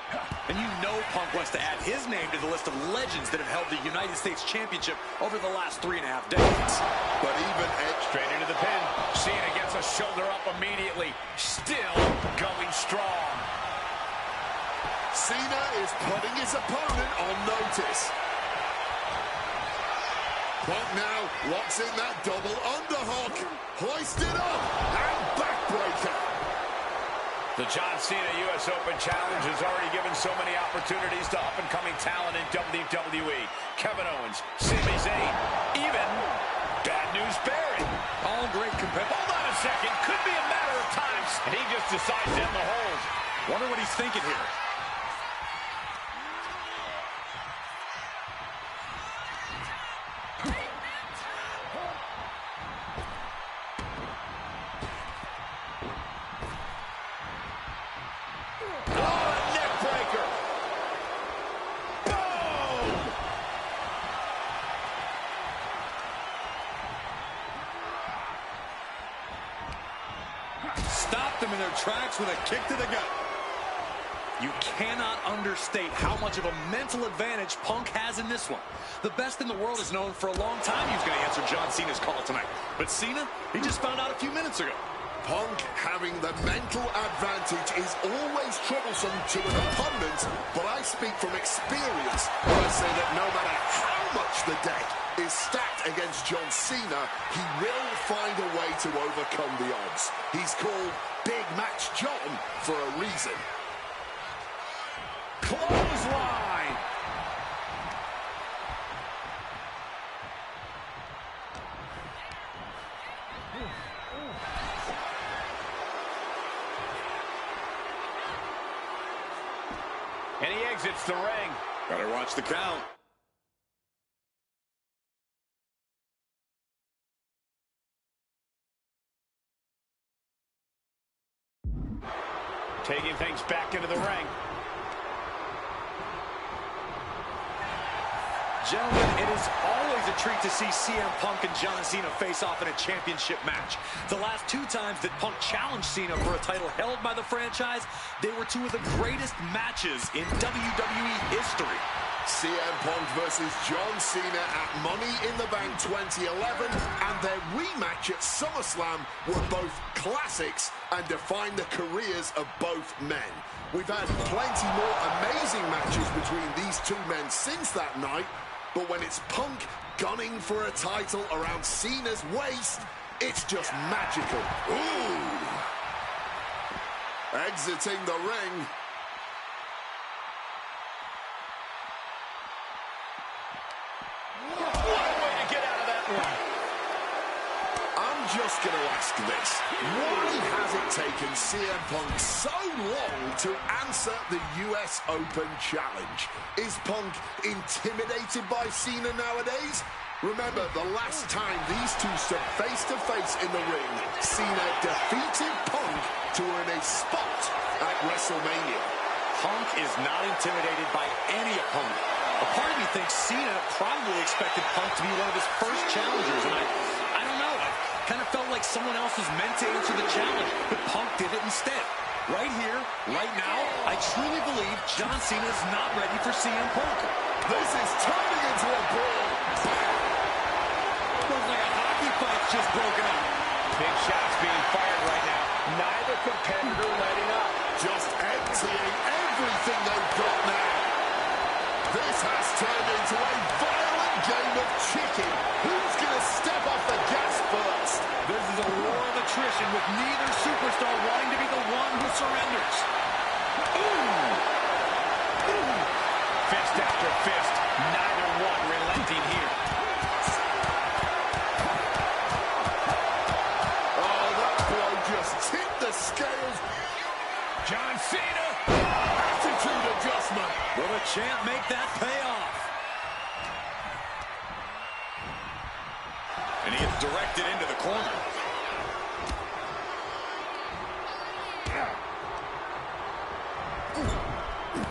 And you know Punk wants to add his name to the list of legends that have held the United States Championship over the last 3.5 decades. But even straight into the pin. Cena gets a shoulder up immediately. Still going strong. Cena is putting his opponent on notice. Punk now locks in that double underhook. Hoisted up and backbreaker. The John Cena U.S. Open Challenge has already given so many opportunities to up-and-coming talent in WWE. Kevin Owens, Sami Zayn, even Bad News Barry. All great competitors. Hold on a second. Could be a matter of time. And he just decides to end the hold. Wonder what he's thinking here. Stopped them in their tracks with a kick to the gut. You cannot understate how much of a mental advantage Punk has in this one. The best in the world has known for a long time he was going to answer John Cena's call tonight. But Cena, he just found out a few minutes ago. Punk having the mental advantage is always troublesome to an opponent, but I speak from experience when I say that no matter how much the deck is stacked against John Cena, he will find a way to overcome the odds. He's called Big Match John for a reason. Clothesline. And he exits the ring. Better watch the count. Taking things back into the ring. Gentlemen, it is always a treat to see CM Punk and John Cena face off in a championship match. The last two times that Punk challenged Cena for a title held by the franchise, they were two of the greatest matches in WWE history. CM Punk versus John Cena at Money in the Bank 2011 and their rematch at SummerSlam were both classics and define the careers of both men. We've had plenty more amazing matches between these two men since that night, but when it's Punk gunning for a title around Cena's waist, it's just magical. Ooh! Exiting the ring. Just going to ask this. Why has it taken CM Punk so long to answer the US Open Challenge? Is Punk intimidated by Cena nowadays? Remember, the last time these two stood face-to-face in the ring, Cena defeated Punk to earn a spot at WrestleMania. Punk is not intimidated by any opponent. A part of me thinks Cena probably expected Punk to be one of his first challengers, and I don't know. Kind of felt like someone else was meant to answer the challenge, but Punk did it instead. Right here, right now, I truly believe John Cena is not ready for CM Punk. This is turning into a brawl. Looks like a hockey fight's just broken up. Big shots being fired right now. Neither competitor letting up. Just emptying everything they've got now. This has turned into a violent game of chicken. Who's going to step off the gas first? This is a war of attrition with neither superstar wanting to be the one who surrenders. Ooh! Ooh! Fist after fist. Neither one relenting here. Oh, that blow just tipped the scales. John Cena! Attitude adjustment. Will the champ make that pay off? And he gets directed into the corner.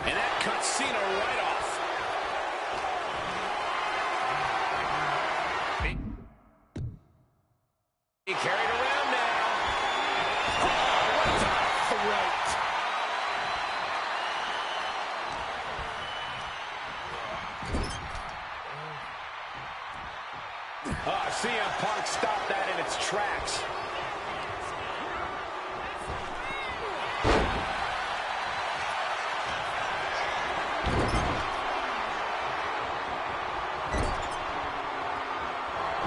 And that cuts Cena right off. He carried around now. Oh, what a throat. CM Punk stopped that in its tracks.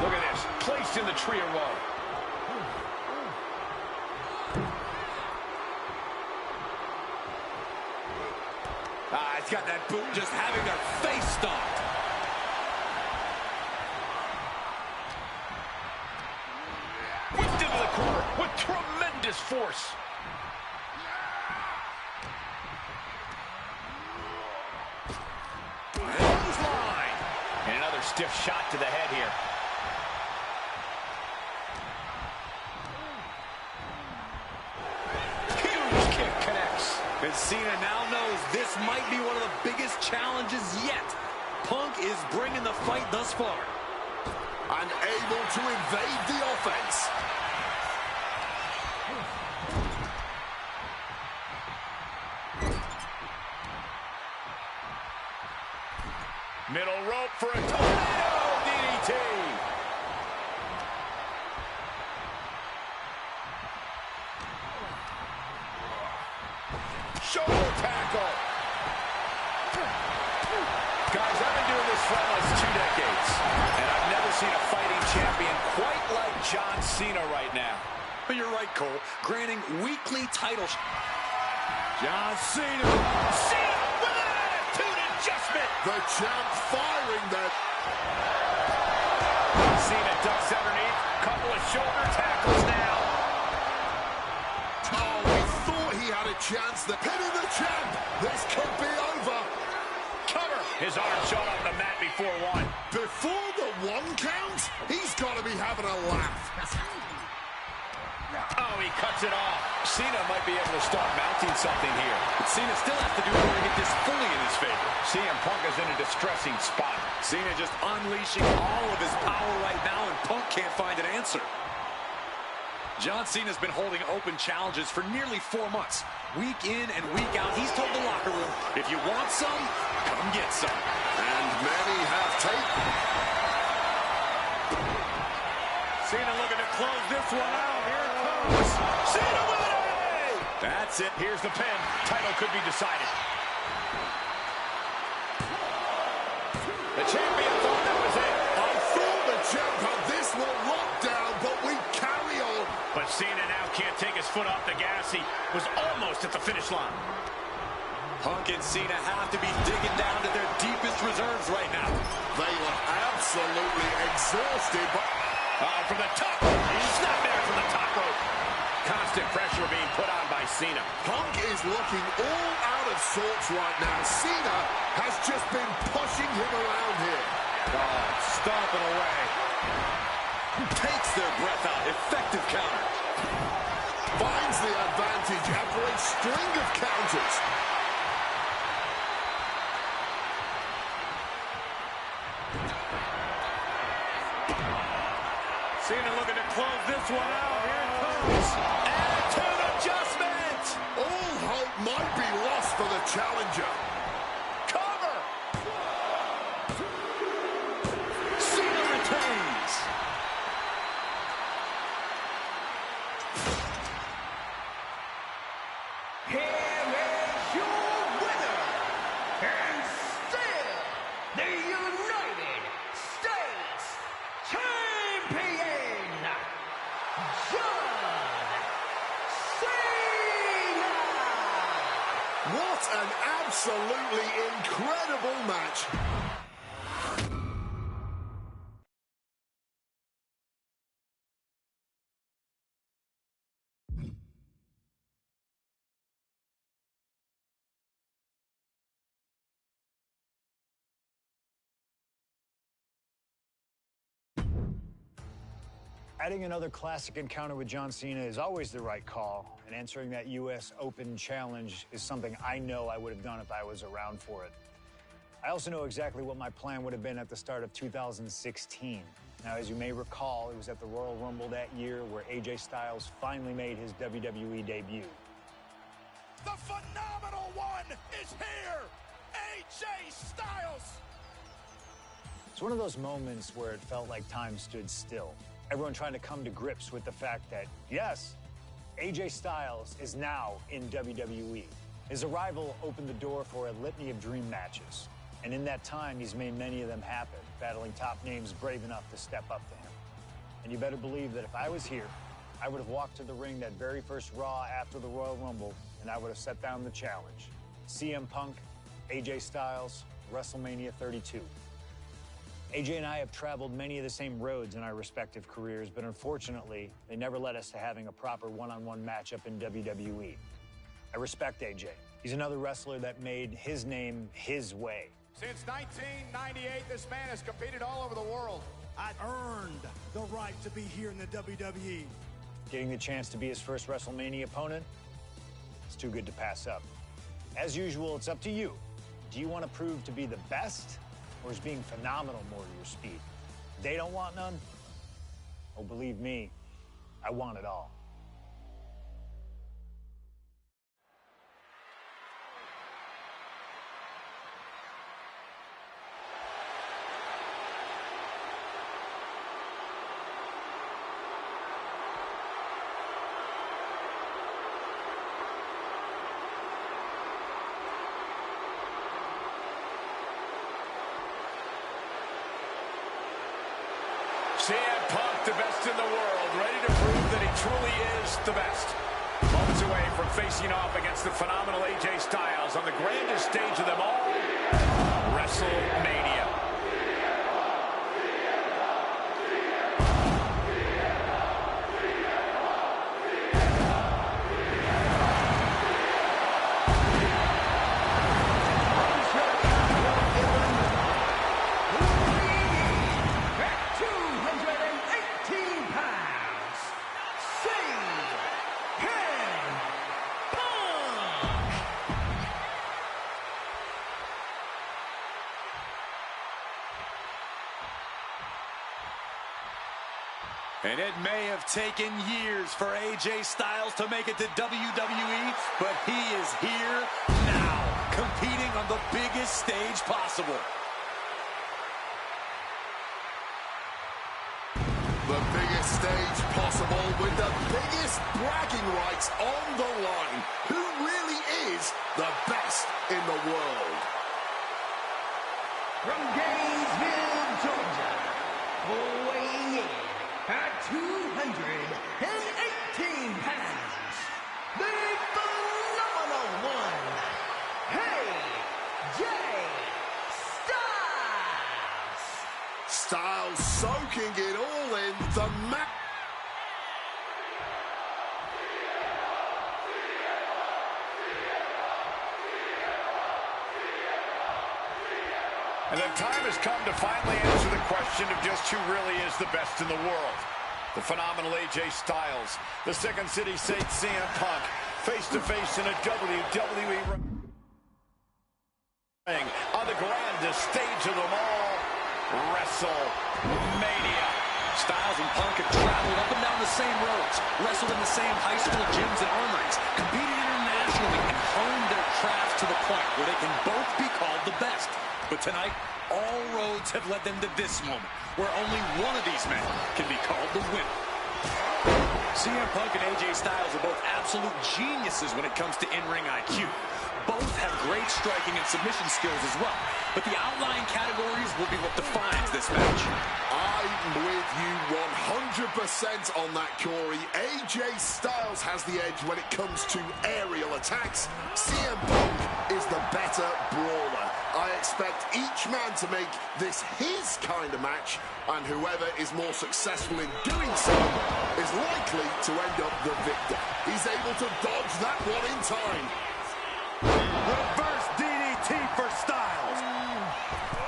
Look at this, placed in the tree of woe. He's got that boot just having their face stomped. Whipped into the corner with tremendous force. Clothesline. And another stiff shot to the head here. Huge kick connects. And Cena now knows this might be one of the biggest challenges yet. Punk is bringing the fight thus far. And able to evade the offense. Middle rope for a tornado DDT. Shoulder tackle. Guys, I've been doing this for almost 2 decades, and I've never seen a fighting champion quite like John Cena right now. But you're right, Cole. Granting weekly title. John Cena. Cena with an attitude adjustment. The champ firing that. Cena ducks underneath. Couple of shoulder tackles now. Oh, we thought he had a chance. The pinning the champ. This could be over. Cover. His arm shot off the mat before one. Before the 1 count, he's got to be having a laugh. Oh, he cuts it off. Cena might be able to start mounting something here. But Cena still has to do more to get this fully in his favor. CM Punk is in a distressing spot. Cena just unleashing all of his power right now, and Punk can't find an answer. John Cena's been holding open challenges for nearly 4 months. Week in and week out, he's told the locker room, if you want some, come get some. And many have taken. Cena looking to close this one out. Here it comes. Cena with an A! That's it. Here's the pin. Title could be decided. The champion thought that was it. I thought the champ had this one locked down, but we carry on. But Cena now can't take his foot off the gas. He was almost at the finish line. Punk and Cena have to be digging down to their deepest reserves right now. They look absolutely exhausted, but... From the top. He's not there from the top rope. Constant pressure being put on by Cena. Punk is looking all out of sorts right now. Cena has just been pushing him around here. Oh, stomping away. Takes their breath out. Effective counter. Finds the advantage after a string of counters. Cena looking to close this one out. Here it comes. Attitude adjustment. All hope might be lost for the challenger. Cover. Cena retains. Here is your winner, and still the United States Champion, John Cena! What an absolutely incredible match. Adding another classic encounter with John Cena is always the right call, and answering that U.S. Open challenge is something I know I would have done if I was around for it. I also know exactly what my plan would have been at the start of 2016. Now, as you may recall, it was at the Royal Rumble that year where AJ Styles finally made his WWE debut. The phenomenal one is here! AJ Styles! It's one of those moments where it felt like time stood still. Everyone trying to come to grips with the fact that, yes, AJ Styles is now in WWE. His arrival opened the door for a litany of dream matches. And in that time, he's made many of them happen, battling top names brave enough to step up to him. And you better believe that if I was here, I would have walked to the ring that very first Raw after the Royal Rumble, and I would have set down the challenge. CM Punk, AJ Styles, WrestleMania 32. AJ and I have traveled many of the same roads in our respective careers, but unfortunately, they never led us to having a proper one-on-one matchup in WWE. I respect AJ. He's another wrestler that made his name his way. Since 1998, this man has competed all over the world. I earned the right to be here in the WWE. Getting the chance to be his first WrestleMania opponent, it's too good to pass up. As usual, it's up to you. Do you want to prove to be the best, or is being phenomenal more to your speed? They don't want none? Oh, believe me, I want it all. CM Punk, the best in the world, ready to prove that he truly is the best. Moments away from facing off against the phenomenal AJ Styles on the grandest stage of them all, WrestleMania. And it may have taken years for AJ Styles to make it to WWE, but he is here now, competing on the biggest stage possible. The biggest stage possible with the biggest bragging rights on the line. Who really is the best in the world? From Gainesville, Georgia, weighing in at 218 pounds, the phenomenal one, AJ Styles. Styles soaking it all in. The match. And the time has come to finally answer the question of just who really is the best in the world. The phenomenal AJ Styles, the Second City Saint CM Punk, face-to-face in a WWE ring on the grandest stage of them all, WrestleMania. Styles and Punk have traveled up and down the same roads, wrestled in the same high school gyms and armories, competed internationally, and honed their craft to the point where they can both be called the best. But tonight, all roads have led them to this moment, where only one of these men can be called the winner. CM Punk and AJ Styles are both absolute geniuses when it comes to in-ring IQ. Both have great striking and submission skills as well, but the outlying categories will be what defines this match. I'm with you 100% on that, Corey. AJ Styles has the edge when it comes to aerial attacks. CM Punk is the better brawler. I expect each man to make this his kind of match, and whoever is more successful in doing so is likely to end up the victor. He's able to dodge that one in time. Reverse DDT for Styles.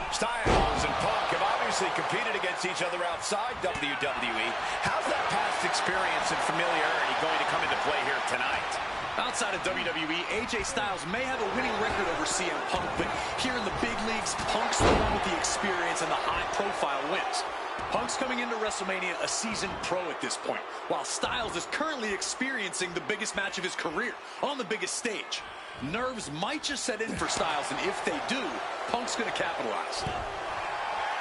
Styles and Punk have obviously competed against each other outside WWE. How's that past experience and familiarity going to come into play here tonight? Outside of WWE, AJ Styles may have a winning record over CM Punk, but here in the big leagues, Punk's the one with the experience and the high-profile wins. Punk's coming into WrestleMania a seasoned pro at this point, while Styles is currently experiencing the biggest match of his career on the biggest stage. Nerves might just set in for Styles, and if they do, Punk's going to capitalize.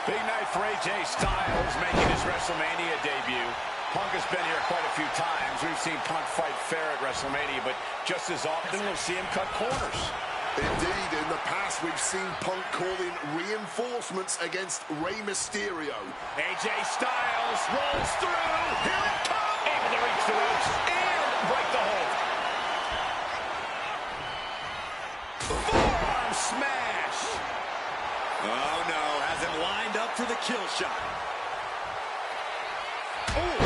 Big night for AJ Styles making his WrestleMania debut. Punk has been here quite a few times. We've seen Punk fight fair at WrestleMania, but just as often we'll see him cut corners. Indeed, in the past, we've seen Punk call in reinforcements against Rey Mysterio. AJ Styles rolls through. Here it comes. Able to reach the ropes and break the hold. Forearm smash. Oh, no. Has him lined up for the kill shot. Oh,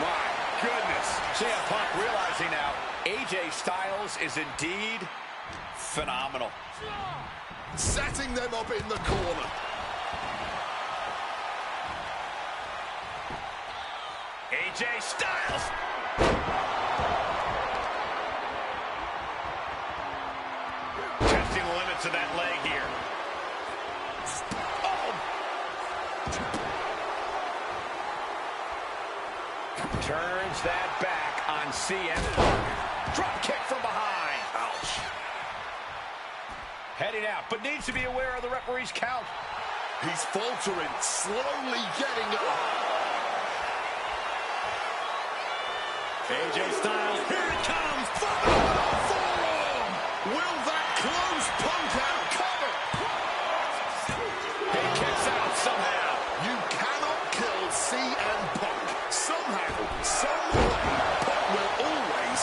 my goodness. CM Punk realizing now AJ Styles is indeed phenomenal. Setting them up in the corner. AJ Styles. Testing the limits of that leg here. Oh. Turns that back on CM Punk. Drop kick from behind. Ouch. Heading out, but needs to be aware of the referee's count. He's faltering, slowly getting up. AJ Styles, here it comes. Forearm! Will that close Punk out? Cover! He kicks out somehow. You cannot kill CM Punk. Somehow, some way, Punk will always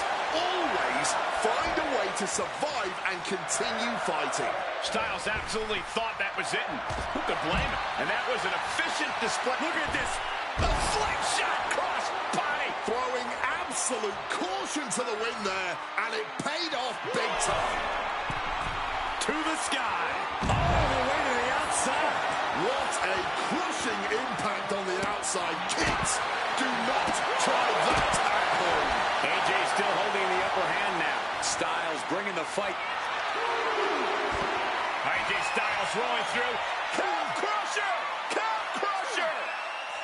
find a way to survive and continue fighting. Styles absolutely thought that was it. Who could blame him? And that was an efficient display. Look at this. A slingshot cross body. Throwing absolute caution to the wind there, and it paid off big time. To the sky. All the way to the outside. What a crushing impact on the outside. Kids, do not try that at home. AJ still holding the upper hand now. Styles bringing the fight. AJ Styles rolling through. Calf crusher! Calf crusher!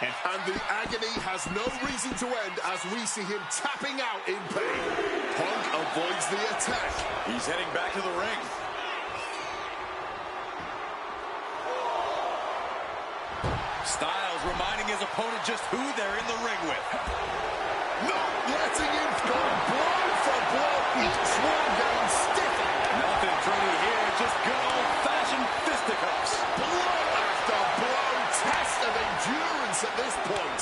And the agony has no reason to end as we see him tapping out in pain. Punk avoids the attack. He's heading back to the ring. Styles reminding his opponent just who they're in the ring with. Not letting him go blow for blow. Each one getting stiffer. Nothing pretty here, just good old-fashioned fisticuffs. Blow after blow. Test of endurance at this point.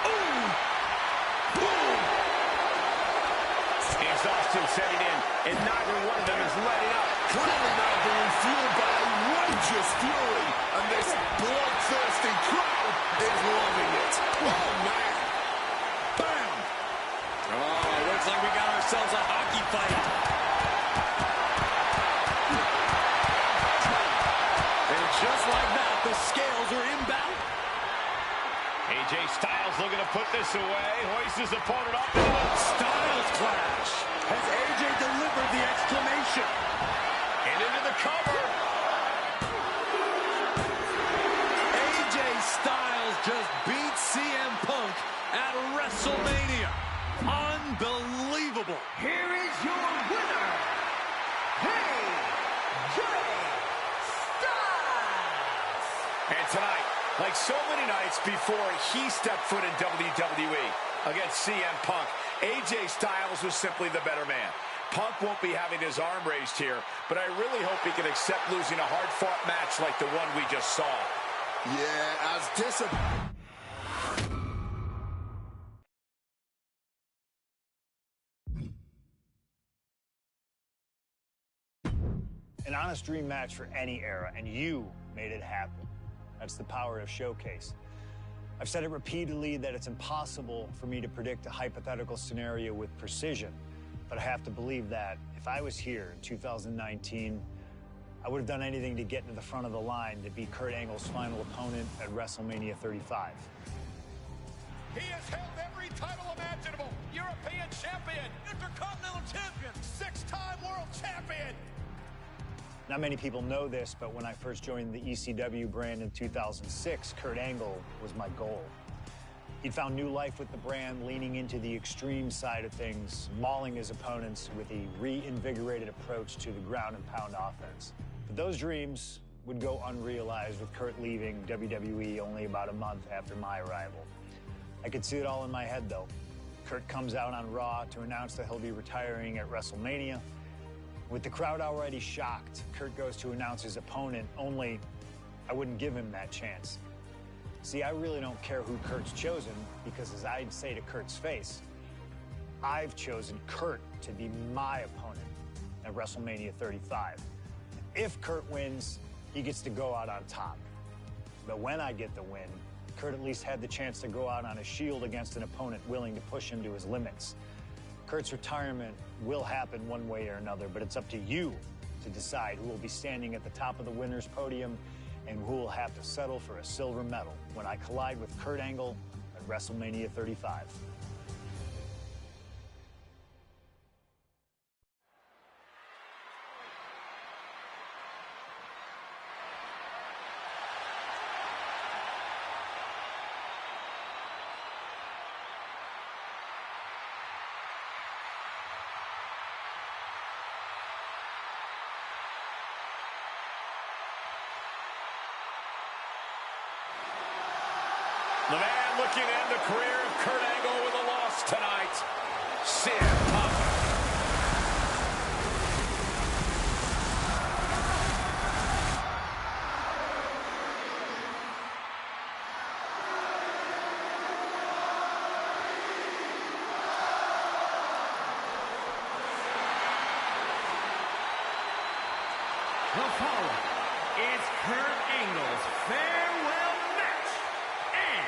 Ooh! Ooh! Exhaustion setting in, and neither one of them is letting up. Clearly now being fueled by a righteous fury, and this bloodthirsty crowd is loving it. Oh, man. Bam! Oh, looks like we got ourselves a hockey fight. And just like that, the scales are inbound. AJ Styles looking to put this away. Hoists his opponent up. Styles clash. Has AJ delivered the exclamation? And into the cover. AJ Styles just beat CM Punk at WrestleMania. Unbelievable. Here is your winner, AJ Styles. And tonight, like so many nights before he stepped foot in WWE against CM Punk, AJ Styles was simply the better man. Punk won't be having his arm raised here, but I really hope he can accept losing a hard-fought match like the one we just saw. Yeah, as disappointing. An honest dream match for any era, and you made it happen. That's the power of Showcase. I've said it repeatedly that it's impossible for me to predict a hypothetical scenario with precision, but I have to believe that if I was here in 2019, I would have done anything to get into the front of the line to beat Kurt Angle's final opponent at WrestleMania 35. He has held every title imaginable. European champion, Intercontinental champion, 6-time world champion. Not many people know this, but when I first joined the ECW brand in 2006, Kurt Angle was my goal. He'd found new life with the brand, leaning into the extreme side of things, mauling his opponents with a reinvigorated approach to the ground and pound offense. But those dreams would go unrealized with Kurt leaving WWE only about a month after my arrival. I could see it all in my head, though. Kurt comes out on Raw to announce that he'll be retiring at WrestleMania. With the crowd already shocked, Kurt goes to announce his opponent, only I wouldn't give him that chance. See, I really don't care who Kurt's chosen, because as I'd say to Kurt's face, I've chosen Kurt to be my opponent at WrestleMania 35. If Kurt wins, he gets to go out on top. But when I get the win, Kurt at least had the chance to go out on a shield against an opponent willing to push him to his limits. Kurt's retirement will happen one way or another, but it's up to you to decide who will be standing at the top of the winner's podium and who will have to settle for a silver medal when I collide with Kurt Angle at WrestleMania 35. The man looking to end the career of Kurt Angle with a loss tonight, CM Punk. The following is Kurt Angle's farewell match and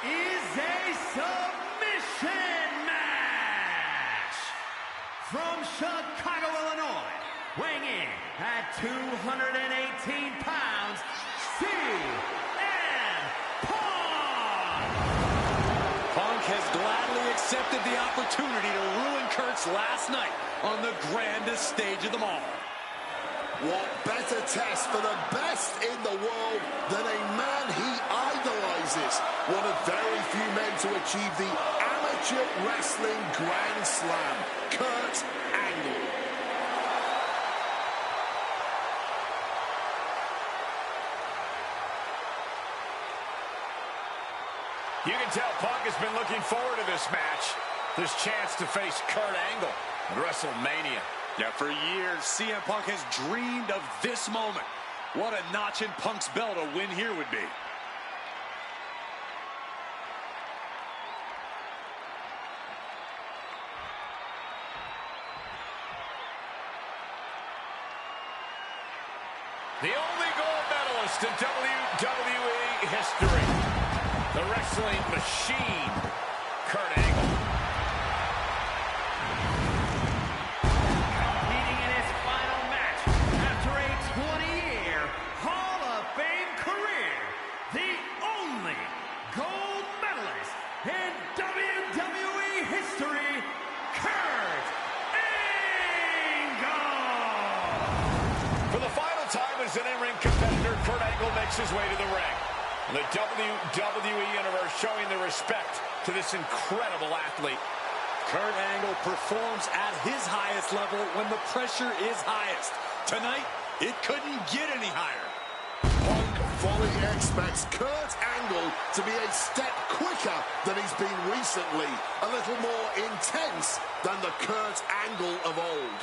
is a submission match. From Chicago, Illinois, weighing in at 218 pounds, CM Punk. Punk has gladly accepted the opportunity to ruin Kurt's last night on the grandest stage of them all. What better test for the best in the world than a man he idolizes? One of very few men to achieve the amateur wrestling Grand Slam, Kurt Angle. You can tell Punk has been looking forward to this match. This chance to face Kurt Angle at WrestleMania. Yeah, for years, CM Punk has dreamed of this moment. What a notch in Punk's belt a win here would be. The only gold medalist in WWE history. The wrestling machine, Kurt Angle. Competing in his final match after a 20-year Hall of Fame career, the only gold medalist in WWE history, Kurt Angle. For the final time as an in-ring competitor, Kurt Angle makes his way to the ring. The WWE Universe showing the respect to this incredible athlete. Kurt Angle performs at his highest level when the pressure is highest. Tonight, it couldn't get any higher. Punk fully expects Kurt Angle to be a step quicker than he's been recently, a little more intense than the Kurt Angle of old.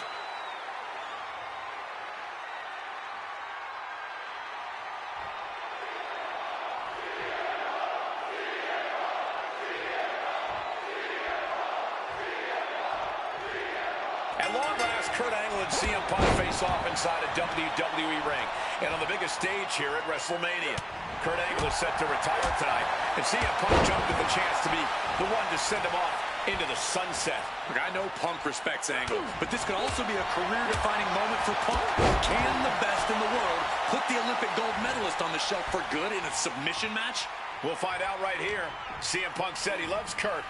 At long last, Kurt Angle and CM Punk face off inside a WWE ring. And on the biggest stage here at WrestleMania. Kurt Angle is set to retire tonight. And CM Punk jumped at the chance to be the one to send him off into the sunset. Look, I know Punk respects Angle, but this could also be a career-defining moment for Punk. Can the best in the world put the Olympic gold medalist on the shelf for good in a submission match? We'll find out right here. CM Punk said he loves Kurt,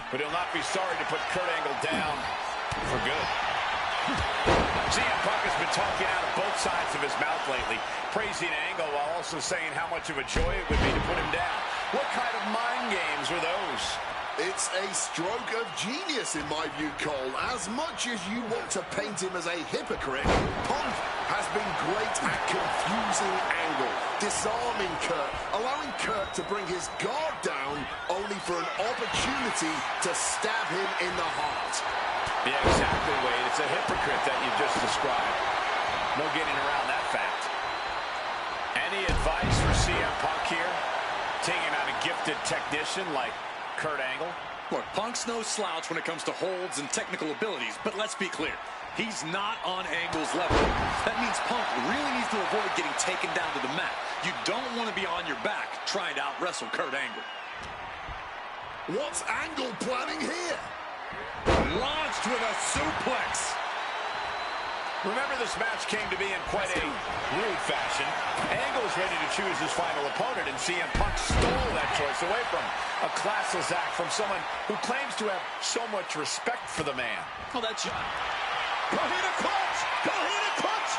but he'll not be sorry to put Kurt Angle down for good. CM Punk has been talking out of both sides of his mouth lately, praising Angle while also saying how much of a joy it would be to put him down. What kind of mind games were those? It It's a stroke of genius in my view, Cole. As much as you want to paint him as a hypocrite, Punk has been great at confusing Angle, disarming Kurt, allowing Kurt to bring his guard down only for an opportunity to stab him in the heart. Yeah, exactly, Wade. It's a hypocrite that you just described. No getting around that fact. Any advice for CM Punk here? Taking on a gifted technician like Kurt Angle? Look, Punk's no slouch when it comes to holds and technical abilities, but let's be clear. He's not on Angle's level. That means Punk really needs to avoid getting taken down to the mat. You don't want to be on your back trying to out-wrestle Kurt Angle. What's Angle planning here? Launched with a suplex. Remember, this match came to be in quite a rude fashion. Angle is ready to choose his final opponent, and CM Punk stole that choice away from him. A classless act from someone who claims to have so much respect for the man. Oh, that's... Coquina clutch! Coquina clutch!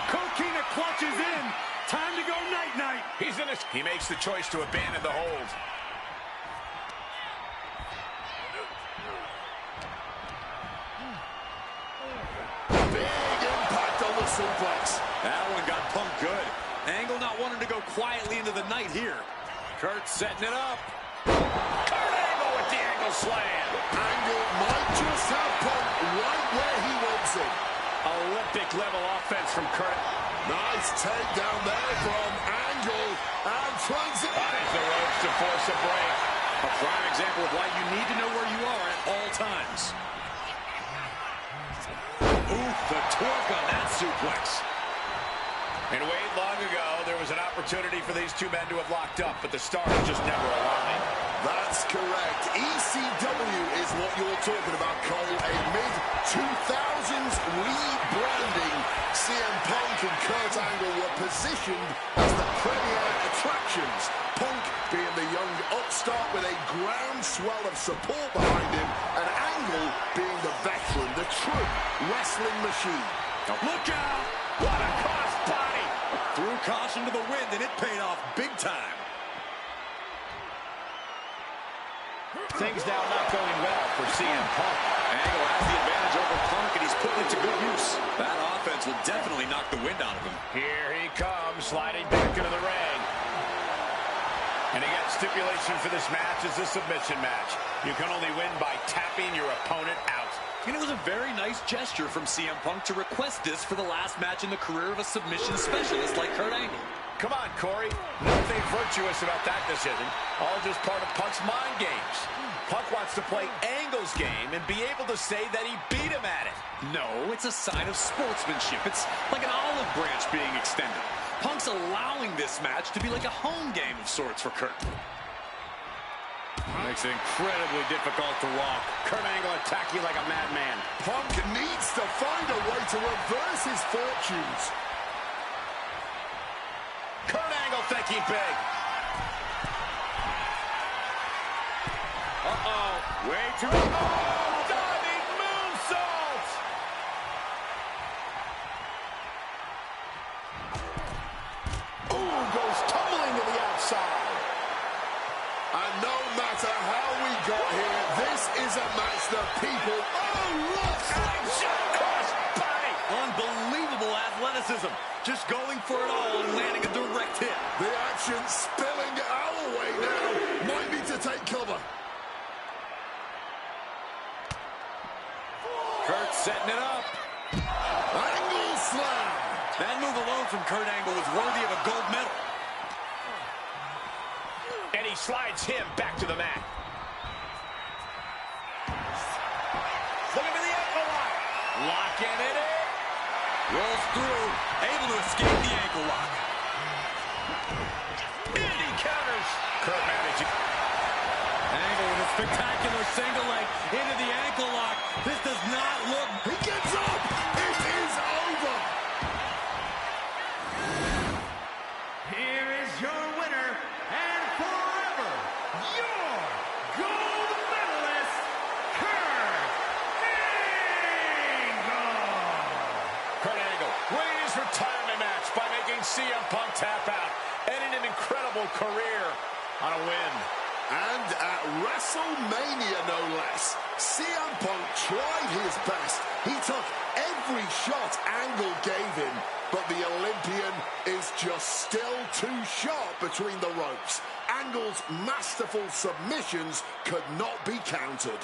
Coquina clutch is in. Time to go night-night. He's in his... He makes the choice to abandon the hold. Suplex. That one got Punk good. Angle not wanting to go quietly into the night here. Kurt setting it up. Kurt Angle with the angle slam. Angle might just have Punk right where he wants him. Olympic level offense from Kurt. Nice takedown there from Angle. And finds it. Finds the ropes to force a break. A prime example of why you need to know where you are at all times. Ooh, the torque on that suplex. And Wade, long ago, there was an opportunity for these two men to have locked up, but the stars just never aligned. That's correct. ECW is what you're talking about, Cole. A mid-2000s rebranding. CM Punk and Kurt Angle were positioned as the premier attractions. Punk being the young upstart with a groundswell of support behind him, and Angle being the veteran, the true wrestling machine. Look out! What a cross body! Threw caution to the wind, and it paid off big time. Things now not going well for CM Punk. Angle has the advantage over Punk, and he's putting it to good use. That offense will definitely knock the wind out of him. Here he comes, sliding back into the ring. And again, stipulation for this match is a submission match. You can only win by tapping your opponent out. And it was a very nice gesture from CM Punk to request this for the last match in the career of a submission specialist like Kurt Angle. Come on, Corey. Nothing virtuous about that decision. All just part of Punk's mind games. Punk wants to play Angle's game and be able to say that he beat him at it. No, it's a sign of sportsmanship. It's like an olive branch being extended. Punk's allowing this match to be like a home game of sorts for Kurt. Makes it incredibly difficult to walk. Kurt Angle attacking like a madman. Punk needs to find a way to reverse his fortunes. Kurt Angle thinking big. Uh-oh. Way too... Oh, diving moonsault! Ooh, goes tumbling to the outside. And no matter how we got here, this is a match that people... Oh, look! Slingshot cross body! Unbelievable athleticism. Just going for it all and landing a direct hit. The action spilling our way now. Might need to take cover. Kurt setting it up. Angle slam. That move alone from Kurt Angle was worthy of a gold medal. And he slides him back to the mat. Looking for the ankle lock. Locking it in. Rolls through, able to escape the ankle lock. And he counters. Kurt managing. Angle with a spectacular single leg into the ankle lock. This does not look... He gets up. It is over. Here is your winner, and forever, your gold medalist, Kurt Angle! Kurt Angle winning his retirement match by making CM Punk tap out, ending an incredible career on a win. And at WrestleMania, no less, CM Punk tried his best. He took every shot Angle gave him, but the Olympian is just still too sharp between the ropes. Angle's masterful submissions could not be countered.